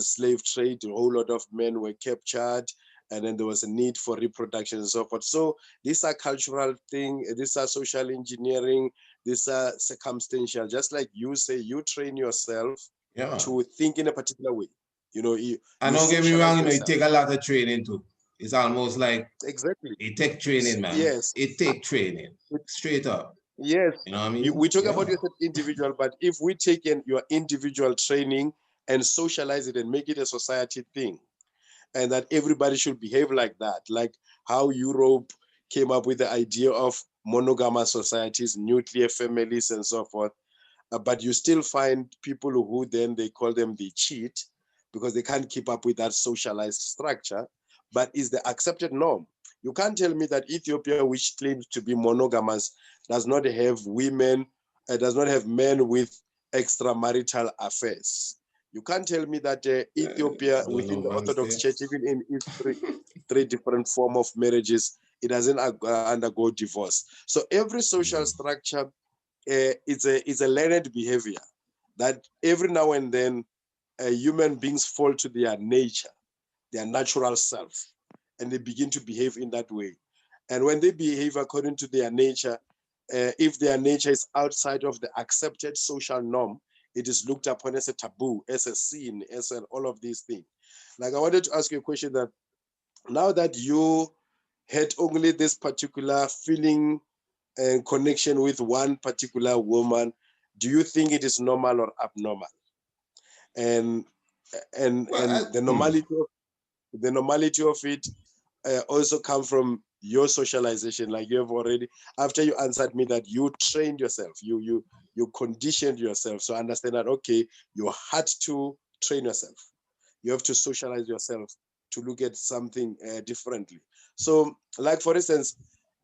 slave trade, a whole lot of men were captured, and then there was a need for reproduction and so forth. So these are cultural things, these are social engineering, these are circumstantial. Just like you say, you train yourself to think in a particular way. You know, and don't get me wrong, you know, it take a lot of training too. It's almost like exactly. it take training, man. Yes. It take training. Straight up. Yes. You know what I mean? We talk about yourself individual, but if we take in your individual training and socialize it and make it a society thing, and that everybody should behave like that, like how Europe came up with the idea of monogamous societies, nuclear families, and so forth. But you still find people who then they call them the cheat because they can't keep up with that socialized structure, but is the accepted norm. You can't tell me that Ethiopia, which claims to be monogamous, does not have women, does not have men with extramarital affairs. You can't tell me that Ethiopia, within the Orthodox Church, even in its three different forms of marriages, it doesn't undergo divorce. So every social structure is a learned behavior that every now and then human beings fall to their nature, their natural self, and they begin to behave in that way. And when they behave according to their nature, if their nature is outside of the accepted social norm, it is looked upon as a taboo, as a sin, as all of these things. Like I wanted to ask you a question that now that you had only this particular feeling and connection with one particular woman, do you think it is normal or abnormal? And the normality of it also come from your socialization. Like you have already, after you answered me that you trained yourself, you conditioned yourself. So understand that, okay, you had to train yourself. You have to socialize yourself to look at something differently. So like, for instance,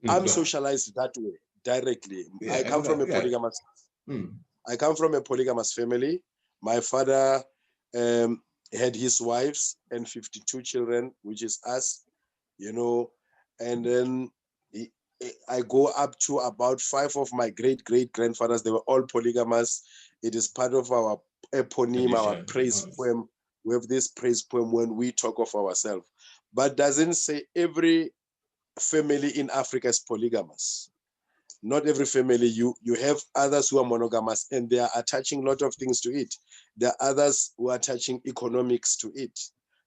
I'm socialized that way directly. I come from a polygamous. I come from a polygamous family. My father had his wives and 52 children, which is us, you know, and then I go up to about 5 of my great-great-grandfathers. They were all polygamous. It is part of our eponym, our praise poem. We have this praise poem when we talk of ourselves, but doesn't say every family in Africa is polygamous. Not every family. You have others who are monogamous and they are attaching a lot of things to it. There are others who are attaching economics to it.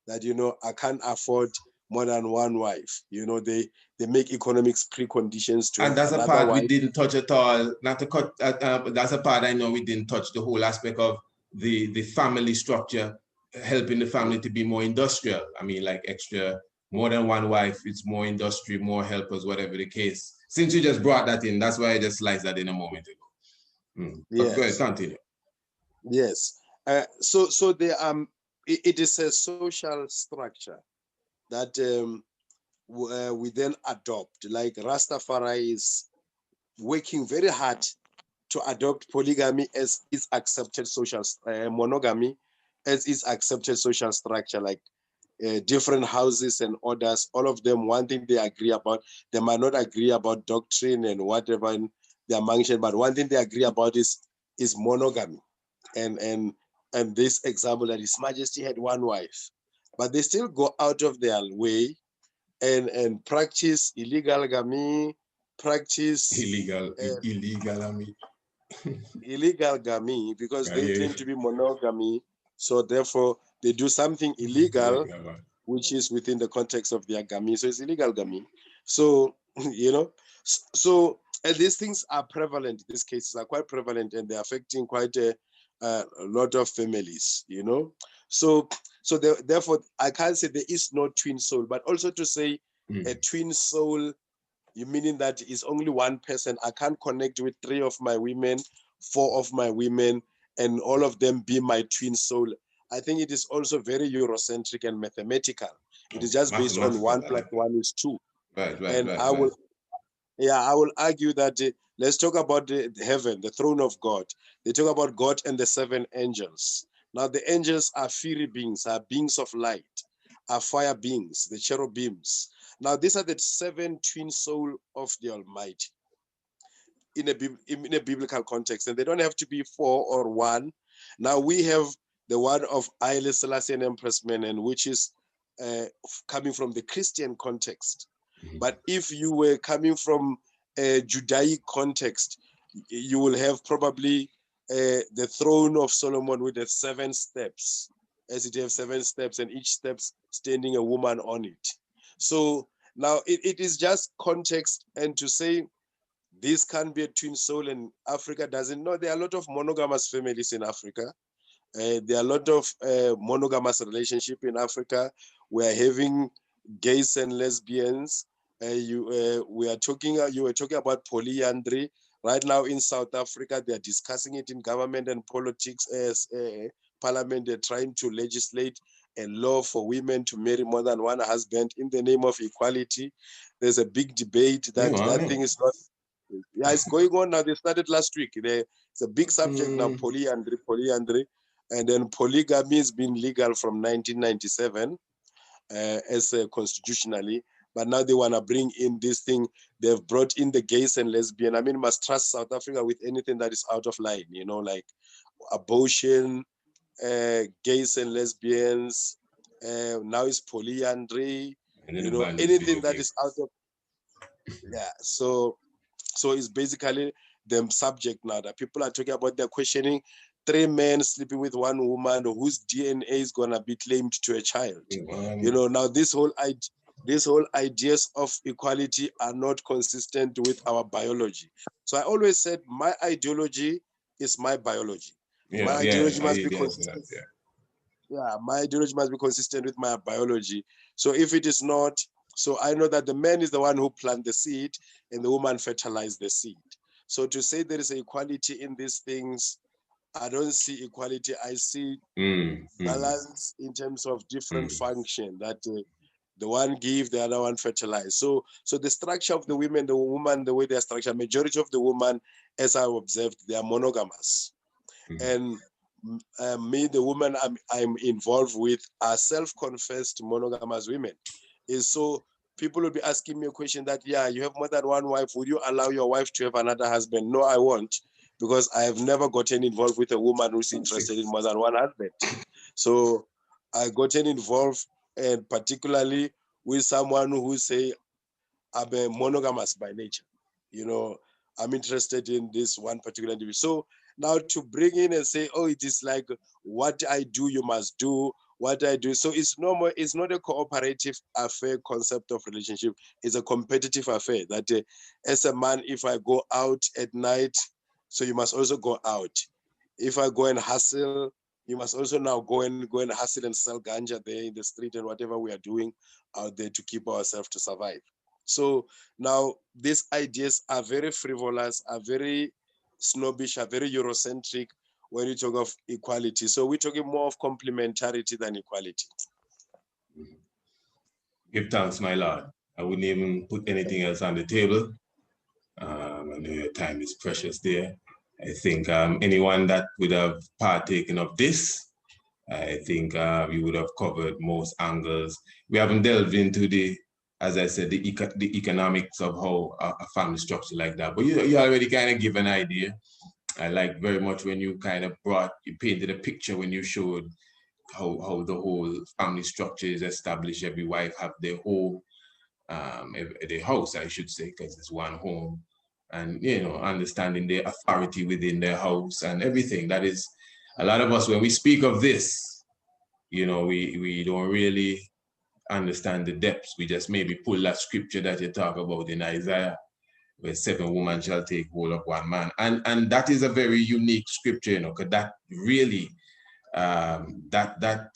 That, you know, I can't afford more than one wife. You know, they make economics preconditions to. And that's a part we didn't touch at all. Not to cut. That's a part I know we didn't touch, the whole aspect of the family structure, helping the family to be more industrial. I mean, like extra, more than one wife. It's more industry, more helpers, whatever the case. Since you just brought that in, that's why I just sliced that in a moment ago. But go ahead, continue. Yes. So there it is a social structure that we then adopt. Like Rastafari is working very hard to adopt polygamy as its accepted social, monogamy as its accepted social structure. Like different houses and orders, all of them, one thing they agree about, they might not agree about doctrine and whatever in their mansion, but one thing they agree about is monogamy. And this example that His Majesty had one wife, but they still go out of their way and practice illegal gamy, practice illegal gamy because they claim to be monogamy. So therefore, they do something illegal, which is within the context of their gamy. So it's illegal gamy. So, you know, so these things are prevalent. These cases are quite prevalent and they're affecting quite a lot of families, you know. So therefore, I can't say there is no twin soul, but also to say a twin soul, you meaning that is only one person. I can't connect with 3 of my women, 4 of my women, and all of them be my twin soul. I think it is also very Eurocentric and mathematical. It is just based on 1 + 1 is 2. And I will argue that let's talk about the heaven, the throne of God. They talk about God and the 7 angels. Now the angels are fiery beings, are beings of light, are fire beings, the cherubims. Now, these are the 7 twin souls of the Almighty in a biblical context, and they don't have to be 4 or 1. Now, we have the one of Haile Selassie and Empress Menen, which is coming from the Christian context. But if you were coming from a Judaic context, you will have probably the throne of Solomon with the 7 steps, as it has 7 steps, and each step standing a woman on it. So now it is just context, and to say this can be a twin soul and Africa doesn't know. There are a lot of monogamous families in Africa. There are a lot of monogamous relationship in Africa. We are having gays and lesbians. You were talking about polyandry. Right now in South Africa, they are discussing it in government and politics as parliament. They're trying to legislate a law for women to marry more than one husband in the name of equality. There's a big debate that that thing is not. Yeah, it's going on now. They started last week. It's a big subject now, polyandry. And then polygamy has been legal from 1997 as constitutionally. But now they want to bring in this thing. They've brought in the gays and lesbian. I mean, must trust South Africa with anything that is out of line, you know, like abortion, gays and lesbians. Now it's polyandry, you know, anything that is out of, yeah. So it's basically the subject now that people are talking about. They're questioning 3 men sleeping with 1 woman whose DNA is gonna be claimed to a child. You know, now this whole ideas of equality are not consistent with our biology. So I always said my ideology is my biology. My ideology must be consistent. My ideology must be consistent with my biology. So if it is not, so I know that the man is the one who planted the seed and the woman fertilized the seed. So to say there is equality in these things, I don't see equality. I see balance in terms of different function that the one give, the other one fertilize. So the structure of the woman, the way they are structured, majority of the woman, as I observed, they are monogamous. And me, the woman I'm involved with, are self-confessed monogamous women. Is so people will be asking me a question that, yeah, you have more than one wife. Would you allow your wife to have another husband? No, I won't, because I have never gotten involved with a woman who's interested in more than one husband. So I gotten involved, and particularly with someone who say, I'm a monogamous by nature. You know, I'm interested in this one particular individual. So now to bring in and say, oh, it is like what I do, you must do what I do. So it's no more, it's not a cooperative affair concept of relationship. It's a competitive affair that as a man, if I go out at night, so you must also go out. If I go and hustle, you must also now go and hustle and sell ganja there in the street and whatever we are doing out there to keep ourselves to survive. So now these ideas are very frivolous, are very snobbish, are very Eurocentric when you talk of equality. So we're talking more of complementarity than equality. Give thanks, my Lord. I wouldn't even put anything else on the table. I know your time is precious there. I think anyone that would have partaken of this, I think we would have covered most angles. We haven't delved into the, as I said, the economics of how a family structure like that. But you already kind of give an idea. I like very much when you kind of you painted a picture when you showed how the whole family structure is established. Every wife have their home, their house, I should say, because it's one home. And, you know, understanding their authority within their house and everything. That is, a lot of us, when we speak of this, you know, we don't really understand the depths. We just maybe pull that scripture that you talk about in Isaiah, where 7 women shall take hold of 1 man. And that is a very unique scripture, you know, because that really, that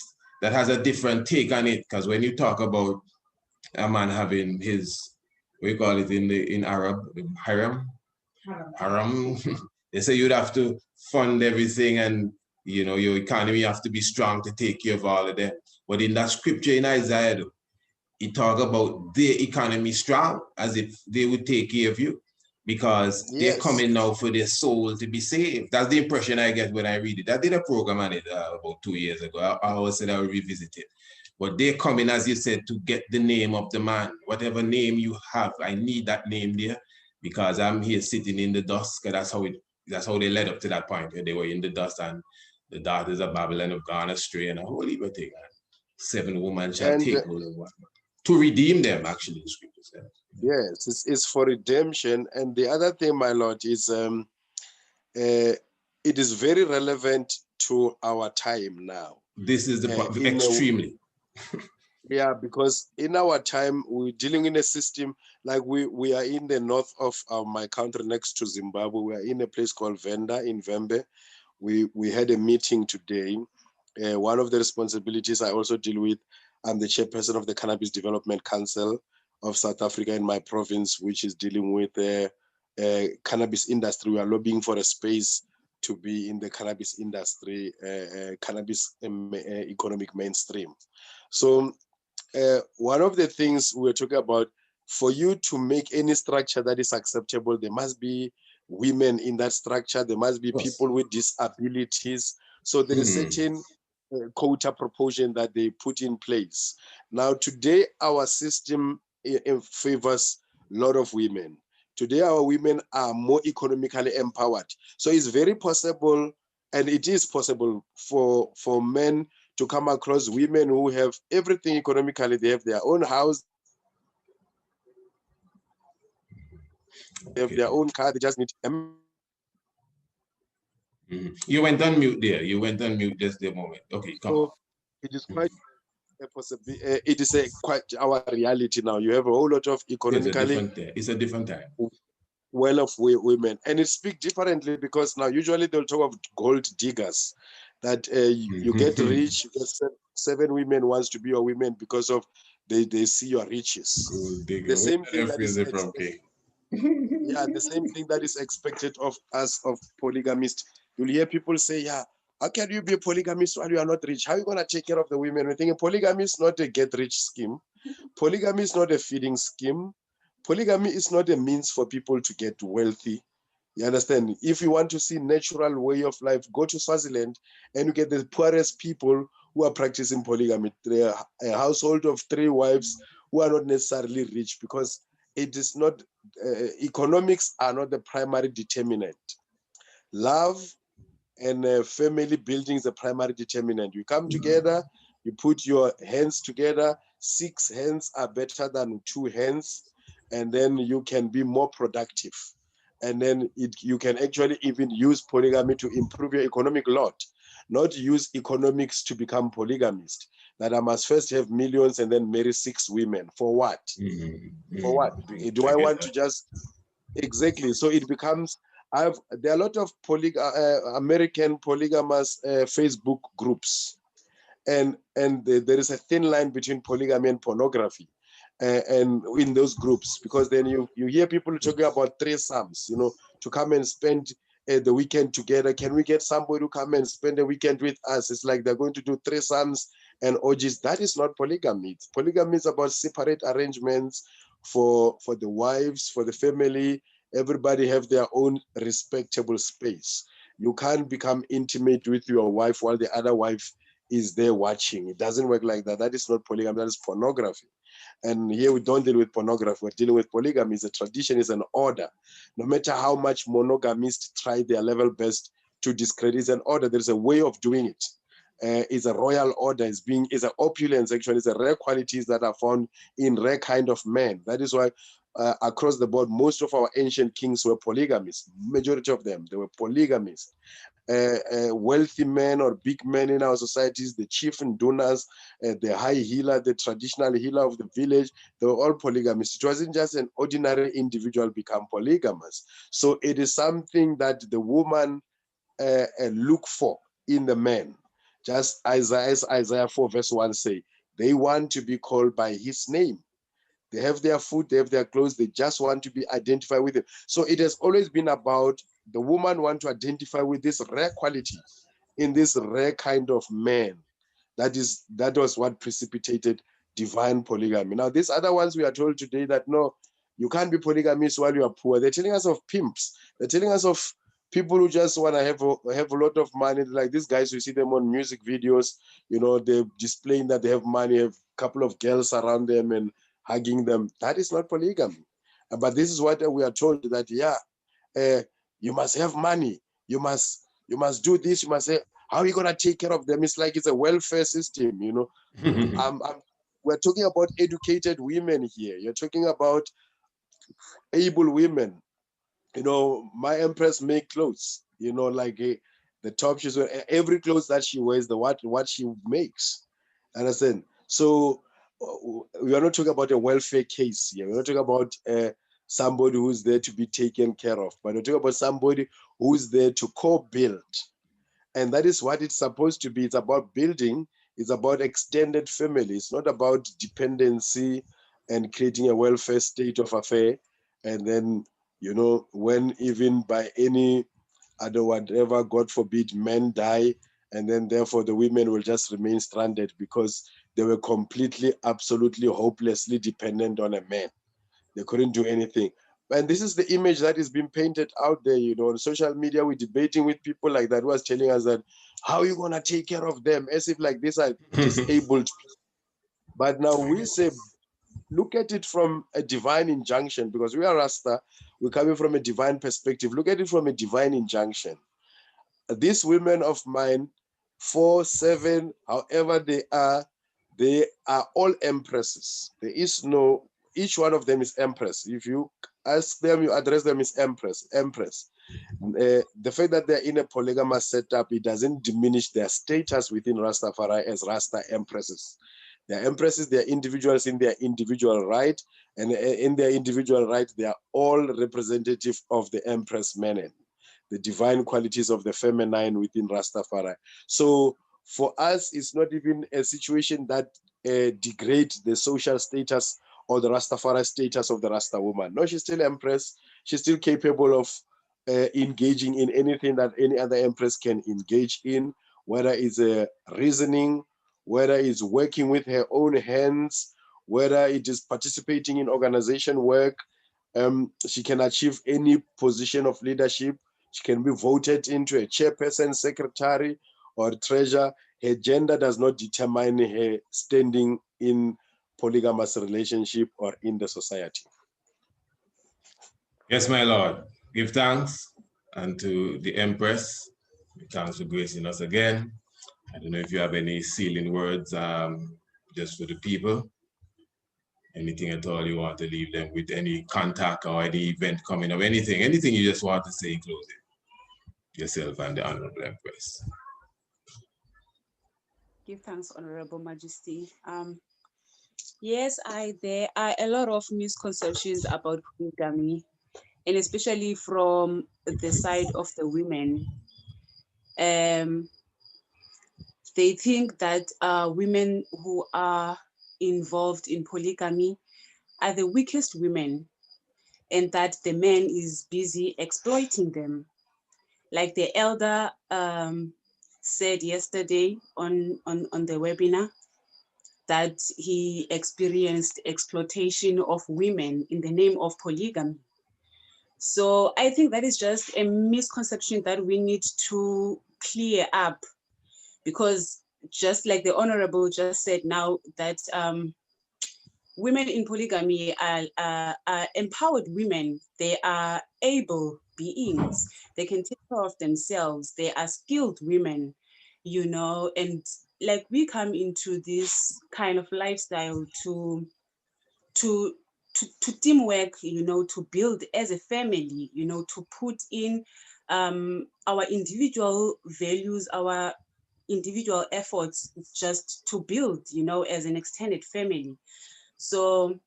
has a different take on it. Because when you talk about a man having his, we call it in Arab, haram. They say you'd have to fund everything, and you know your economy have to be strong to take care of all of them. But in that scripture in Isaiah, he talk about their economy strong, as if they would take care of you, because they're coming now for their soul to be saved. That's the impression I get when I read it. I did a program on it about 2 years ago. I always said I would revisit it. But they come in, as you said, to get the name of the man. Whatever name you have, I need that name there because I'm here sitting in the dust. That's how they led up to that point where they were in the dust and the daughters of Babylon have gone astray and a whole heap of thing. 7 women shall And take hold of one. To redeem them, actually, the scripture says. yes, it's for redemption. And the other thing, my Lord, is it is very relevant to our time now. This is the extremely. Yeah, because in our time, we're dealing in a system like we are in the north of my country next to Zimbabwe. We are in a place called Venda in Vembe. We had a meeting today. One of the responsibilities I also deal with, I'm the chairperson of the Cannabis Development Council of South Africa in my province, which is dealing with the cannabis industry. We are lobbying for a space to be in the cannabis industry, cannabis economic mainstream. So one of the things we're talking about, for you to make any structure that is acceptable, there must be women in that structure. There must be people with disabilities. So there is certain quota proportion that they put in place. Now, today, our system favors a lot of women. Today, our women are more economically empowered. So it's very possible, and it is possible for men to come across women who have everything economically. They have their own house, they have their own car, they just need. You went on mute there. You went on mute just a moment. Okay, come on. It is quite a possibility. It is quite our reality now. You have a whole lot of economically. It's a different time. Well-off women, and it speaks differently because now usually they'll talk of gold diggers, that you get rich, you get 7 women wants to be your women because of they see your riches. The same thing that is yeah, the same thing that is expected of us, of polygamists. You'll hear people say, yeah, how can you be a polygamist while you are not rich? How are you going to take care of the women? We think polygamy is not a get-rich scheme. Polygamy is not a feeding scheme. Polygamy is not a means for people to get wealthy. You understand? If you want to see natural way of life, go to Swaziland and you get the poorest people who are practicing polygamy. A household of 3 wives who are not necessarily rich, because it is not, economics are not the primary determinant. Love and family building is the primary determinant. You come together, you put your hands together. 6 hands are better than 2 hands. And then you can be more productive. And then you can actually even use polygamy to improve your economic lot, not use economics to become polygamist. That I must first have millions and then marry 6 women. For what? For what? Do I want to just, exactly. So it becomes, there are a lot of American polygamous Facebook groups. And there is a thin line between polygamy and pornography. And in those groups, because then you hear people talking about threesomes, to come and spend the weekend together. Can we get somebody to come and spend the weekend with us? It's like they're going to do threesomes and orgies. That is not polygamy. Polygamy is about separate arrangements for the wives, for the family. Everybody have their own respectable space. You can't become intimate with your wife while the other wife is there watching. It doesn't work like that. That is not polygamy, that is pornography. And here we don't deal with pornography, we're dealing with polygamy. It's a tradition, it's an order. No matter how much monogamists try their level best to discredit, an order. There's a way of doing it. It's a royal order, it's an opulence, actually. It's a rare qualities that are found in rare kind of men. That is why across the board, most of our ancient kings were polygamists. Majority of them, they were polygamists. Wealthy men or big men in our societies, the chief and donors, the high healer, the traditional healer of the village, they were all polygamists. It wasn't just an ordinary individual become polygamous. So it is something that the woman look for in the man. Just as Isaiah 4 verse 1 say, they want to be called by his name. They have their food, they have their clothes, they just want to be identified with it. So it has always been about the woman want to identify with this rare quality in this rare kind of man. That was what precipitated divine polygamy. Now, these other ones we are told today that no, you can't be polygamist while you are poor. They're telling us of pimps. They're telling us of people who just want to have a lot of money, like these guys, you see them on music videos, you know, they're displaying that they have money, have a couple of girls around them and hugging them. That is not polygamy. But this is what we are told, that, yeah, you must have money. You must do this. You must say, how are you going to take care of them? It's like it's a welfare system, you know. We're talking about educated women here. You're talking about able women. You know, my Empress make clothes, you know, like the top she's wearing, every clothes that she wears, what she makes. Understand? So we are not talking about a welfare case here. We're not talking about somebody who's there to be taken care of, but we're talking about somebody who's there to co-build. And that is what it's supposed to be. It's about building. It's about extended family. It's not about dependency and creating a welfare state of affair. And then, you know, when even by any other whatever, God forbid, men die, and then therefore the women will just remain stranded because they were completely, absolutely, hopelessly dependent on a man. They couldn't do anything. And this is the image that is being painted out there, you know, on social media. We're debating with people like that who was telling us that, how are you going to take care of them? As if like these are disabled. But now we say, look at it from a divine injunction, because we are Rasta, we're coming from a divine perspective. Look at it from a divine injunction. These women of mine, 4, 7, however they are all empresses. There is no, each one of them is empress. If you ask them, you address them as empress. The fact that they're in a polygamous setup, it doesn't diminish their status within Rastafari as Rasta empresses. They're empresses, they're individuals in their individual right, and in their individual right, they are all representative of the Empress Menen, the divine qualities of the feminine within Rastafari. So for us, it's not even a situation that degrades the social status or the Rastafari status of the Rasta woman. No, she's still Empress. She's still capable of engaging in anything that any other Empress can engage in, whether it's reasoning, whether it's working with her own hands, whether it is participating in organization work. She can achieve any position of leadership. She can be voted into a chairperson, secretary, or treasurer. Her gender does not determine her standing in polygamous relationship or in the society. Yes, my Lord. Give thanks unto the Empress. Thanks for gracing us again. I don't know if you have any sealing words just for the people. Anything at all you want to leave them with, any contact or any event coming up, anything you just want to say in closing. Yourself and the Honorable Empress. Give thanks, Honorable Majesty. Yes, there are a lot of misconceptions about polygamy, and especially from the side of the women. They think that women who are involved in polygamy are the weakest women, and that the man is busy exploiting them. Like the elder said yesterday on the webinar, that he experienced exploitation of women in the name of polygamy. So I think that is just a misconception that we need to clear up, because just like the Honorable just said now, that women in polygamy are empowered women. They are able beings. They can take care of themselves. They are skilled women, you know, and like we come into this kind of lifestyle to teamwork, you know, to build as a family, you know, to put in our individual values, our individual efforts, just to build, you know, as an extended family. So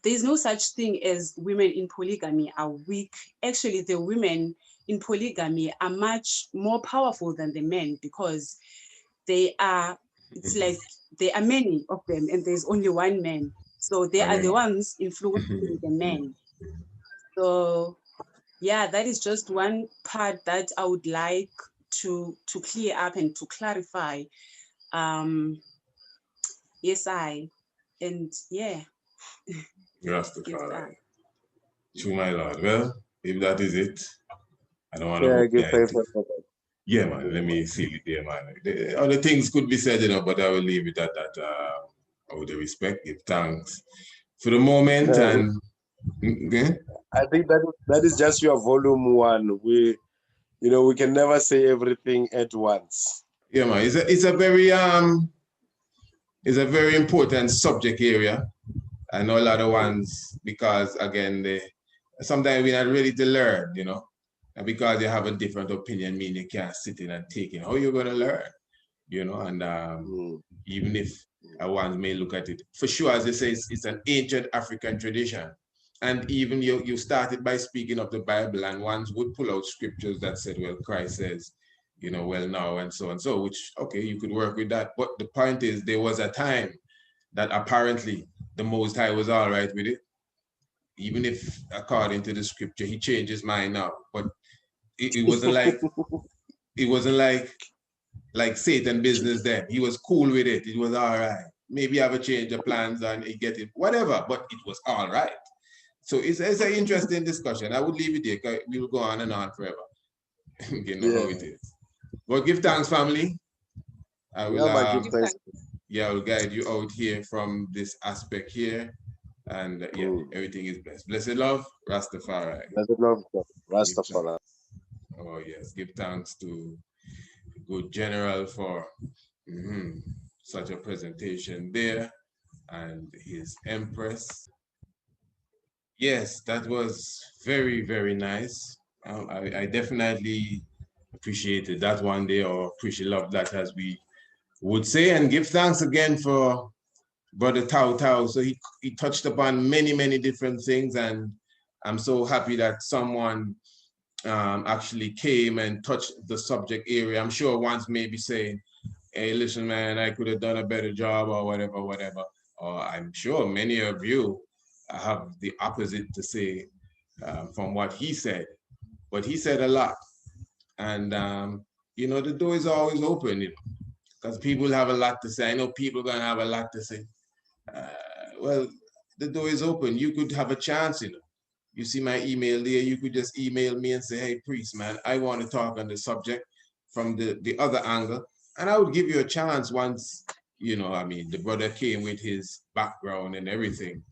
there's no such thing as women in polygamy are weak. Actually, the women in polygamy are much more powerful than the men, because they are, it's like there are many of them and there's only one man. So they are the ones influencing the men. So yeah, that is just one part that I would like to clear up and to clarify. Yes, and yeah. Rastafari. True, my Lord. Well, if that is it, I don't want to hook give thanks. Yeah, man, let me seal it there, man. Other things could be said, but I will leave it at that. With the respect, give thanks for the moment. And okay? I think that is just your volume 1. We can never say everything at once. Yeah, man, it's a very important subject area. I know a lot of ones because again, sometimes we're not ready to learn, and because you have a different opinion, mean you can't sit in and take it. How you going to learn, and even if one may look at it, for sure, as they say, it's an ancient African tradition. And even you started by speaking of the Bible, and ones would pull out scriptures that said, well, Christ says, well now, and so and so, which, okay, you could work with that. But the point is, there was a time that apparently the Most High was all right with it. Even if, according to the scripture, he changed his mind now. But it wasn't like Satan business then. He was cool with it. It was all right. Maybe have a change of plans and he get it, whatever, but it was all right. So it's an interesting discussion. I would leave it there because we will go on and on forever. You know how it is. But give thanks, family. I will give thanks. Yeah, I'll guide you out here from this aspect here. And everything is blessed. Blessed love, Rastafari. Blessed love, Rastafari. Oh yes, give thanks to good general for such a presentation there, and his Empress. Yes, that was very, very nice. I definitely appreciated that one day, or appreciate love that, as we would say, and give thanks again for Brother Thau-Thau. So he touched upon many, many different things, and I'm so happy that someone actually came and touched the subject area. I'm sure once maybe saying, hey, listen, man, I could have done a better job or whatever. Or I'm sure many of you have the opposite to say from what he said. But he said a lot. And, the door is always open, because people have a lot to say. I know people are going to have a lot to say. Well, the door is open. You could have a chance, You see my email there, you could just email me and say, hey, priest, man, I want to talk on the subject from the other angle. And I would give you a chance once, the brother came with his background and everything.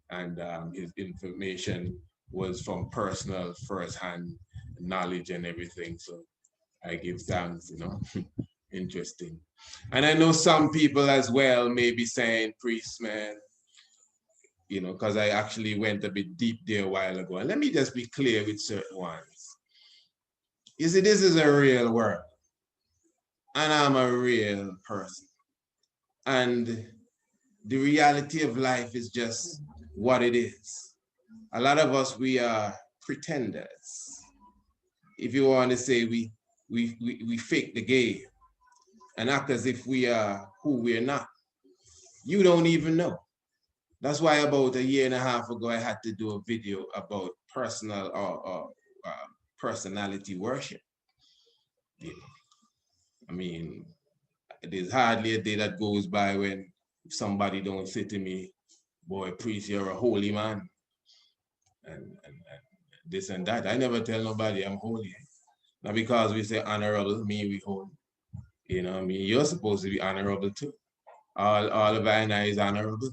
And his information was from personal first-hand knowledge and everything. So I give thanks, Interesting. And I know some people as well may be saying, priest, man, because I actually went a bit deep there a while ago. And let me just be clear with certain ones. You see, this is a real world. And I'm a real person. And the reality of life is just what it is. A lot of us, we are pretenders. If you want to say we fake the game and act as if we are who we're not. You don't even know. That's why about a year and a half ago, I had to do a video about personal or personality worship. I mean, there's hardly a day that goes by when somebody don't say to me, boy, priest, you're a holy man. And this and that. I never tell nobody I'm holy. Now, because we say honorable, me, we holy. You're supposed to be honorable too. All of I is honorable.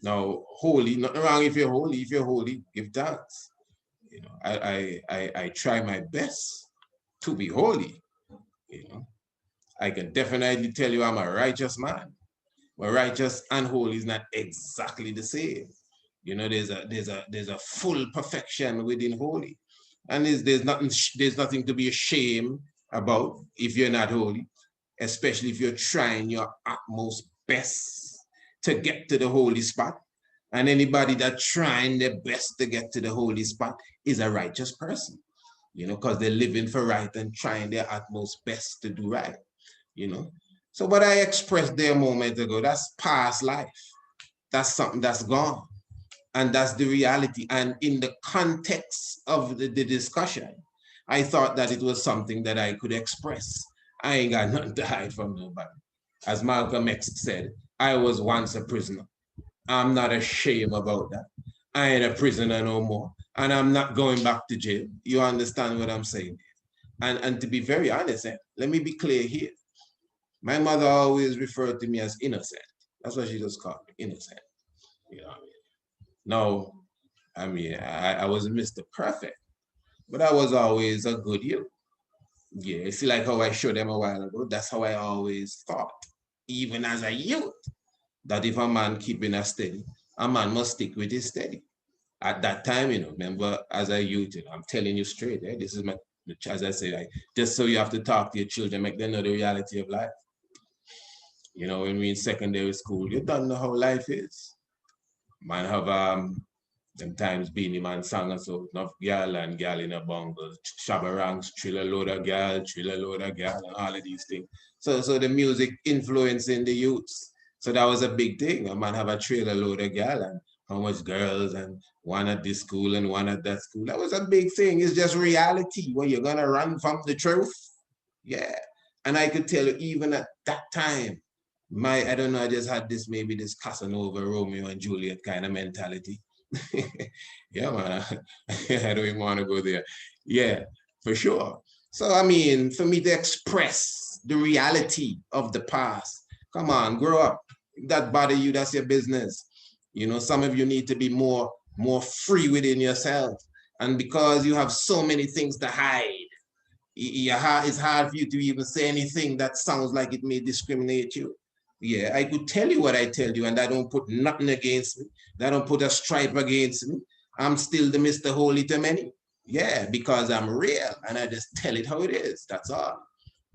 Now, holy, nothing wrong if you're holy. If you're holy, give thanks. I try my best to be holy. I can definitely tell you I'm a righteous man. But righteous and holy is not exactly the same. There's a full perfection within holy. And there's nothing to be ashamed about if you're not holy, especially if you're trying your utmost best to get to the holy spot. And anybody that's trying their best to get to the holy spot is a righteous person, because they're living for right and trying their utmost best to do right, So what I expressed there a moment ago, that's past life. That's something that's gone. And that's the reality. And in the context of the discussion, I thought that it was something that I could express. I ain't got nothing to hide from nobody. As Malcolm X said, I was once a prisoner. I'm not ashamed about that. I ain't a prisoner no more, and I'm not going back to jail. You understand what I'm saying? And to be very honest, let me be clear here. My mother always referred to me as innocent. That's what she just called me, innocent. You know what I mean? No, I mean, I wasn't Mr. Perfect, but I was always a good you. Yeah, you see, like how I showed them a while ago, that's how I always thought, even as a youth, that if a man keeping a steady, a man must stick with his steady. At that time, you know, remember, as a youth, you know, I'm telling you straight, this is my, as I say, like, just so you have to talk to your children, make them know the reality of life. You know, when we in secondary school, you don't know how life is. Man have them times Beanie Man sang us so enough gal and gal in a bungle, shabarangs, trill a load of gal, and all of these things. So the music influencing the youths. So that was a big thing. A man have a trailer load of gal and how much girls and one at this school and one at that school. That was a big thing. It's just reality where you're gonna run from the truth. Yeah. And I could tell you even at that time, I don't know, I just had this, maybe this Casanova, Romeo and Juliet kind of mentality. Yeah, man, I don't even want to go there. Yeah, for sure. So, I mean, for me to express the reality of the past, come on, grow up. If that bother you, that's your business. You know, some of you need to be more free within yourself. And because you have so many things to hide, it's hard for you to even say anything that sounds like it may discriminate you. Yeah, I could tell you what I tell you, and I don't put nothing against me. I don't put a stripe against me. I'm still the Mr. Holy to many. Yeah, because I'm real, and I just tell it how it is. That's all.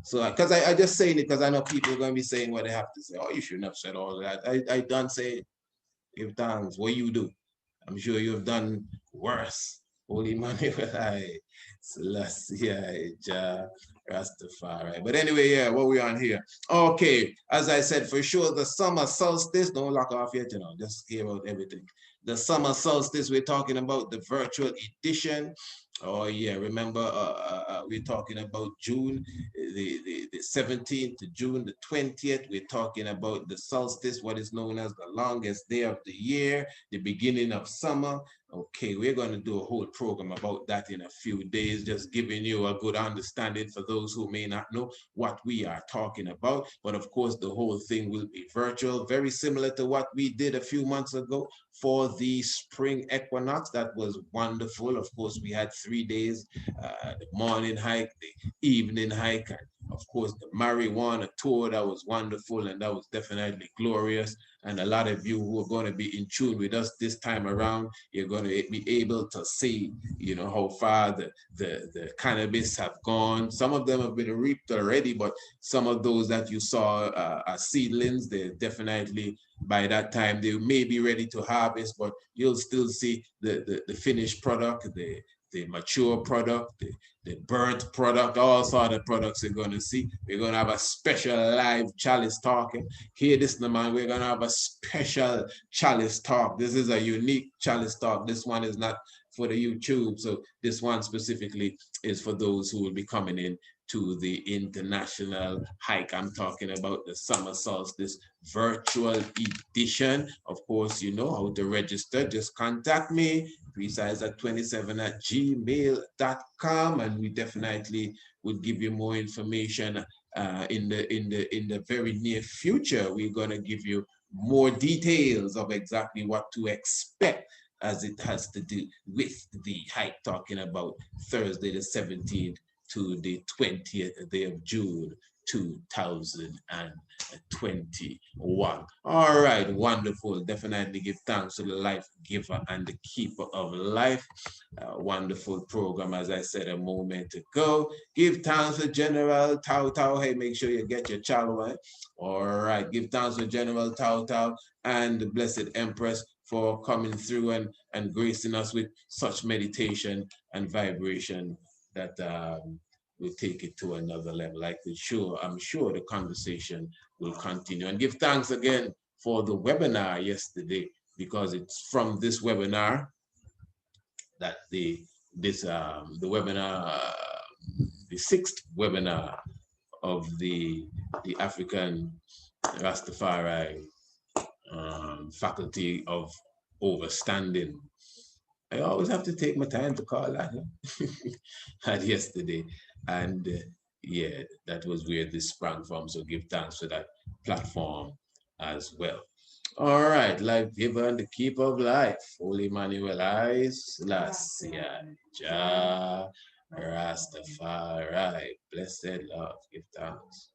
So, because I just saying it because I know people are going to be saying what they have to say. Oh, you shouldn't have said all that. I done say, give thanks. What you do? I'm sure you have done worse. Holy money, I Selassie, Rastafari. But anyway, yeah, what we on here? Okay, as I said, for sure, the summer solstice, don't lock off yet, you know, just give out everything. The summer solstice, we're talking about the virtual edition. Oh yeah, remember we're talking about June, the 17th to June the 20th. We're talking about the solstice, what is known as the longest day of the year, the beginning of summer. Okay, we're going to do a whole program about that in a few days, just giving you a good understanding for those who may not know what we are talking about. But of course, the whole thing will be virtual, very similar to what we did a few months ago for the spring equinox. That was wonderful. Of course, we had 3 days, the morning hike, the evening hike, and of course, the marijuana tour. That was wonderful, and that was definitely glorious. And a lot of you who are going to be in tune with us this time around, you're going to be able to see, you know, how far the cannabis have gone. Some of them have been reaped already, but some of those that you saw are seedlings. They're definitely, by that time, they may be ready to harvest, but you'll still see the finished product, the mature product, the burnt product, all sort of products you're going to see. We're going to have a special live chalice talking. Hear this, man, we're going to have a special chalice talk. This is a unique chalice talk. This one is not for the YouTube. So this one specifically is for those who will be coming in to the international hike. I'm talking about the summer solstice virtual edition. Of course, you know how to register. Just contact me, precise27@gmail.com, and we definitely will give you more information in the very near future. We're going to give you more details of exactly what to expect as it has to do with the hike, talking about Thursday the 17th to the 20th day of June 2021. All right, wonderful. Definitely give thanks to the life giver and the keeper of life. Wonderful program, as I said a moment ago. Give thanks to General Thau-Thau. Hey, make sure you get your chalo. All right, give thanks to General Thau-Thau and the Blessed Empress for coming through and gracing us with such meditation and vibration that will take it to another level. I'm sure the conversation will continue. And give thanks again for the webinar yesterday, because it's from this webinar that the webinar, the 6th webinar of the African Rastafari Faculty of overstanding. I always have to take my time to call that. Had yesterday. And yeah, that was where this sprang from. So give thanks for that platform as well. All right, life giver and the keeper of life, Holy Emmanuel I Selassie, Jah Rastafari, blessed love, give thanks.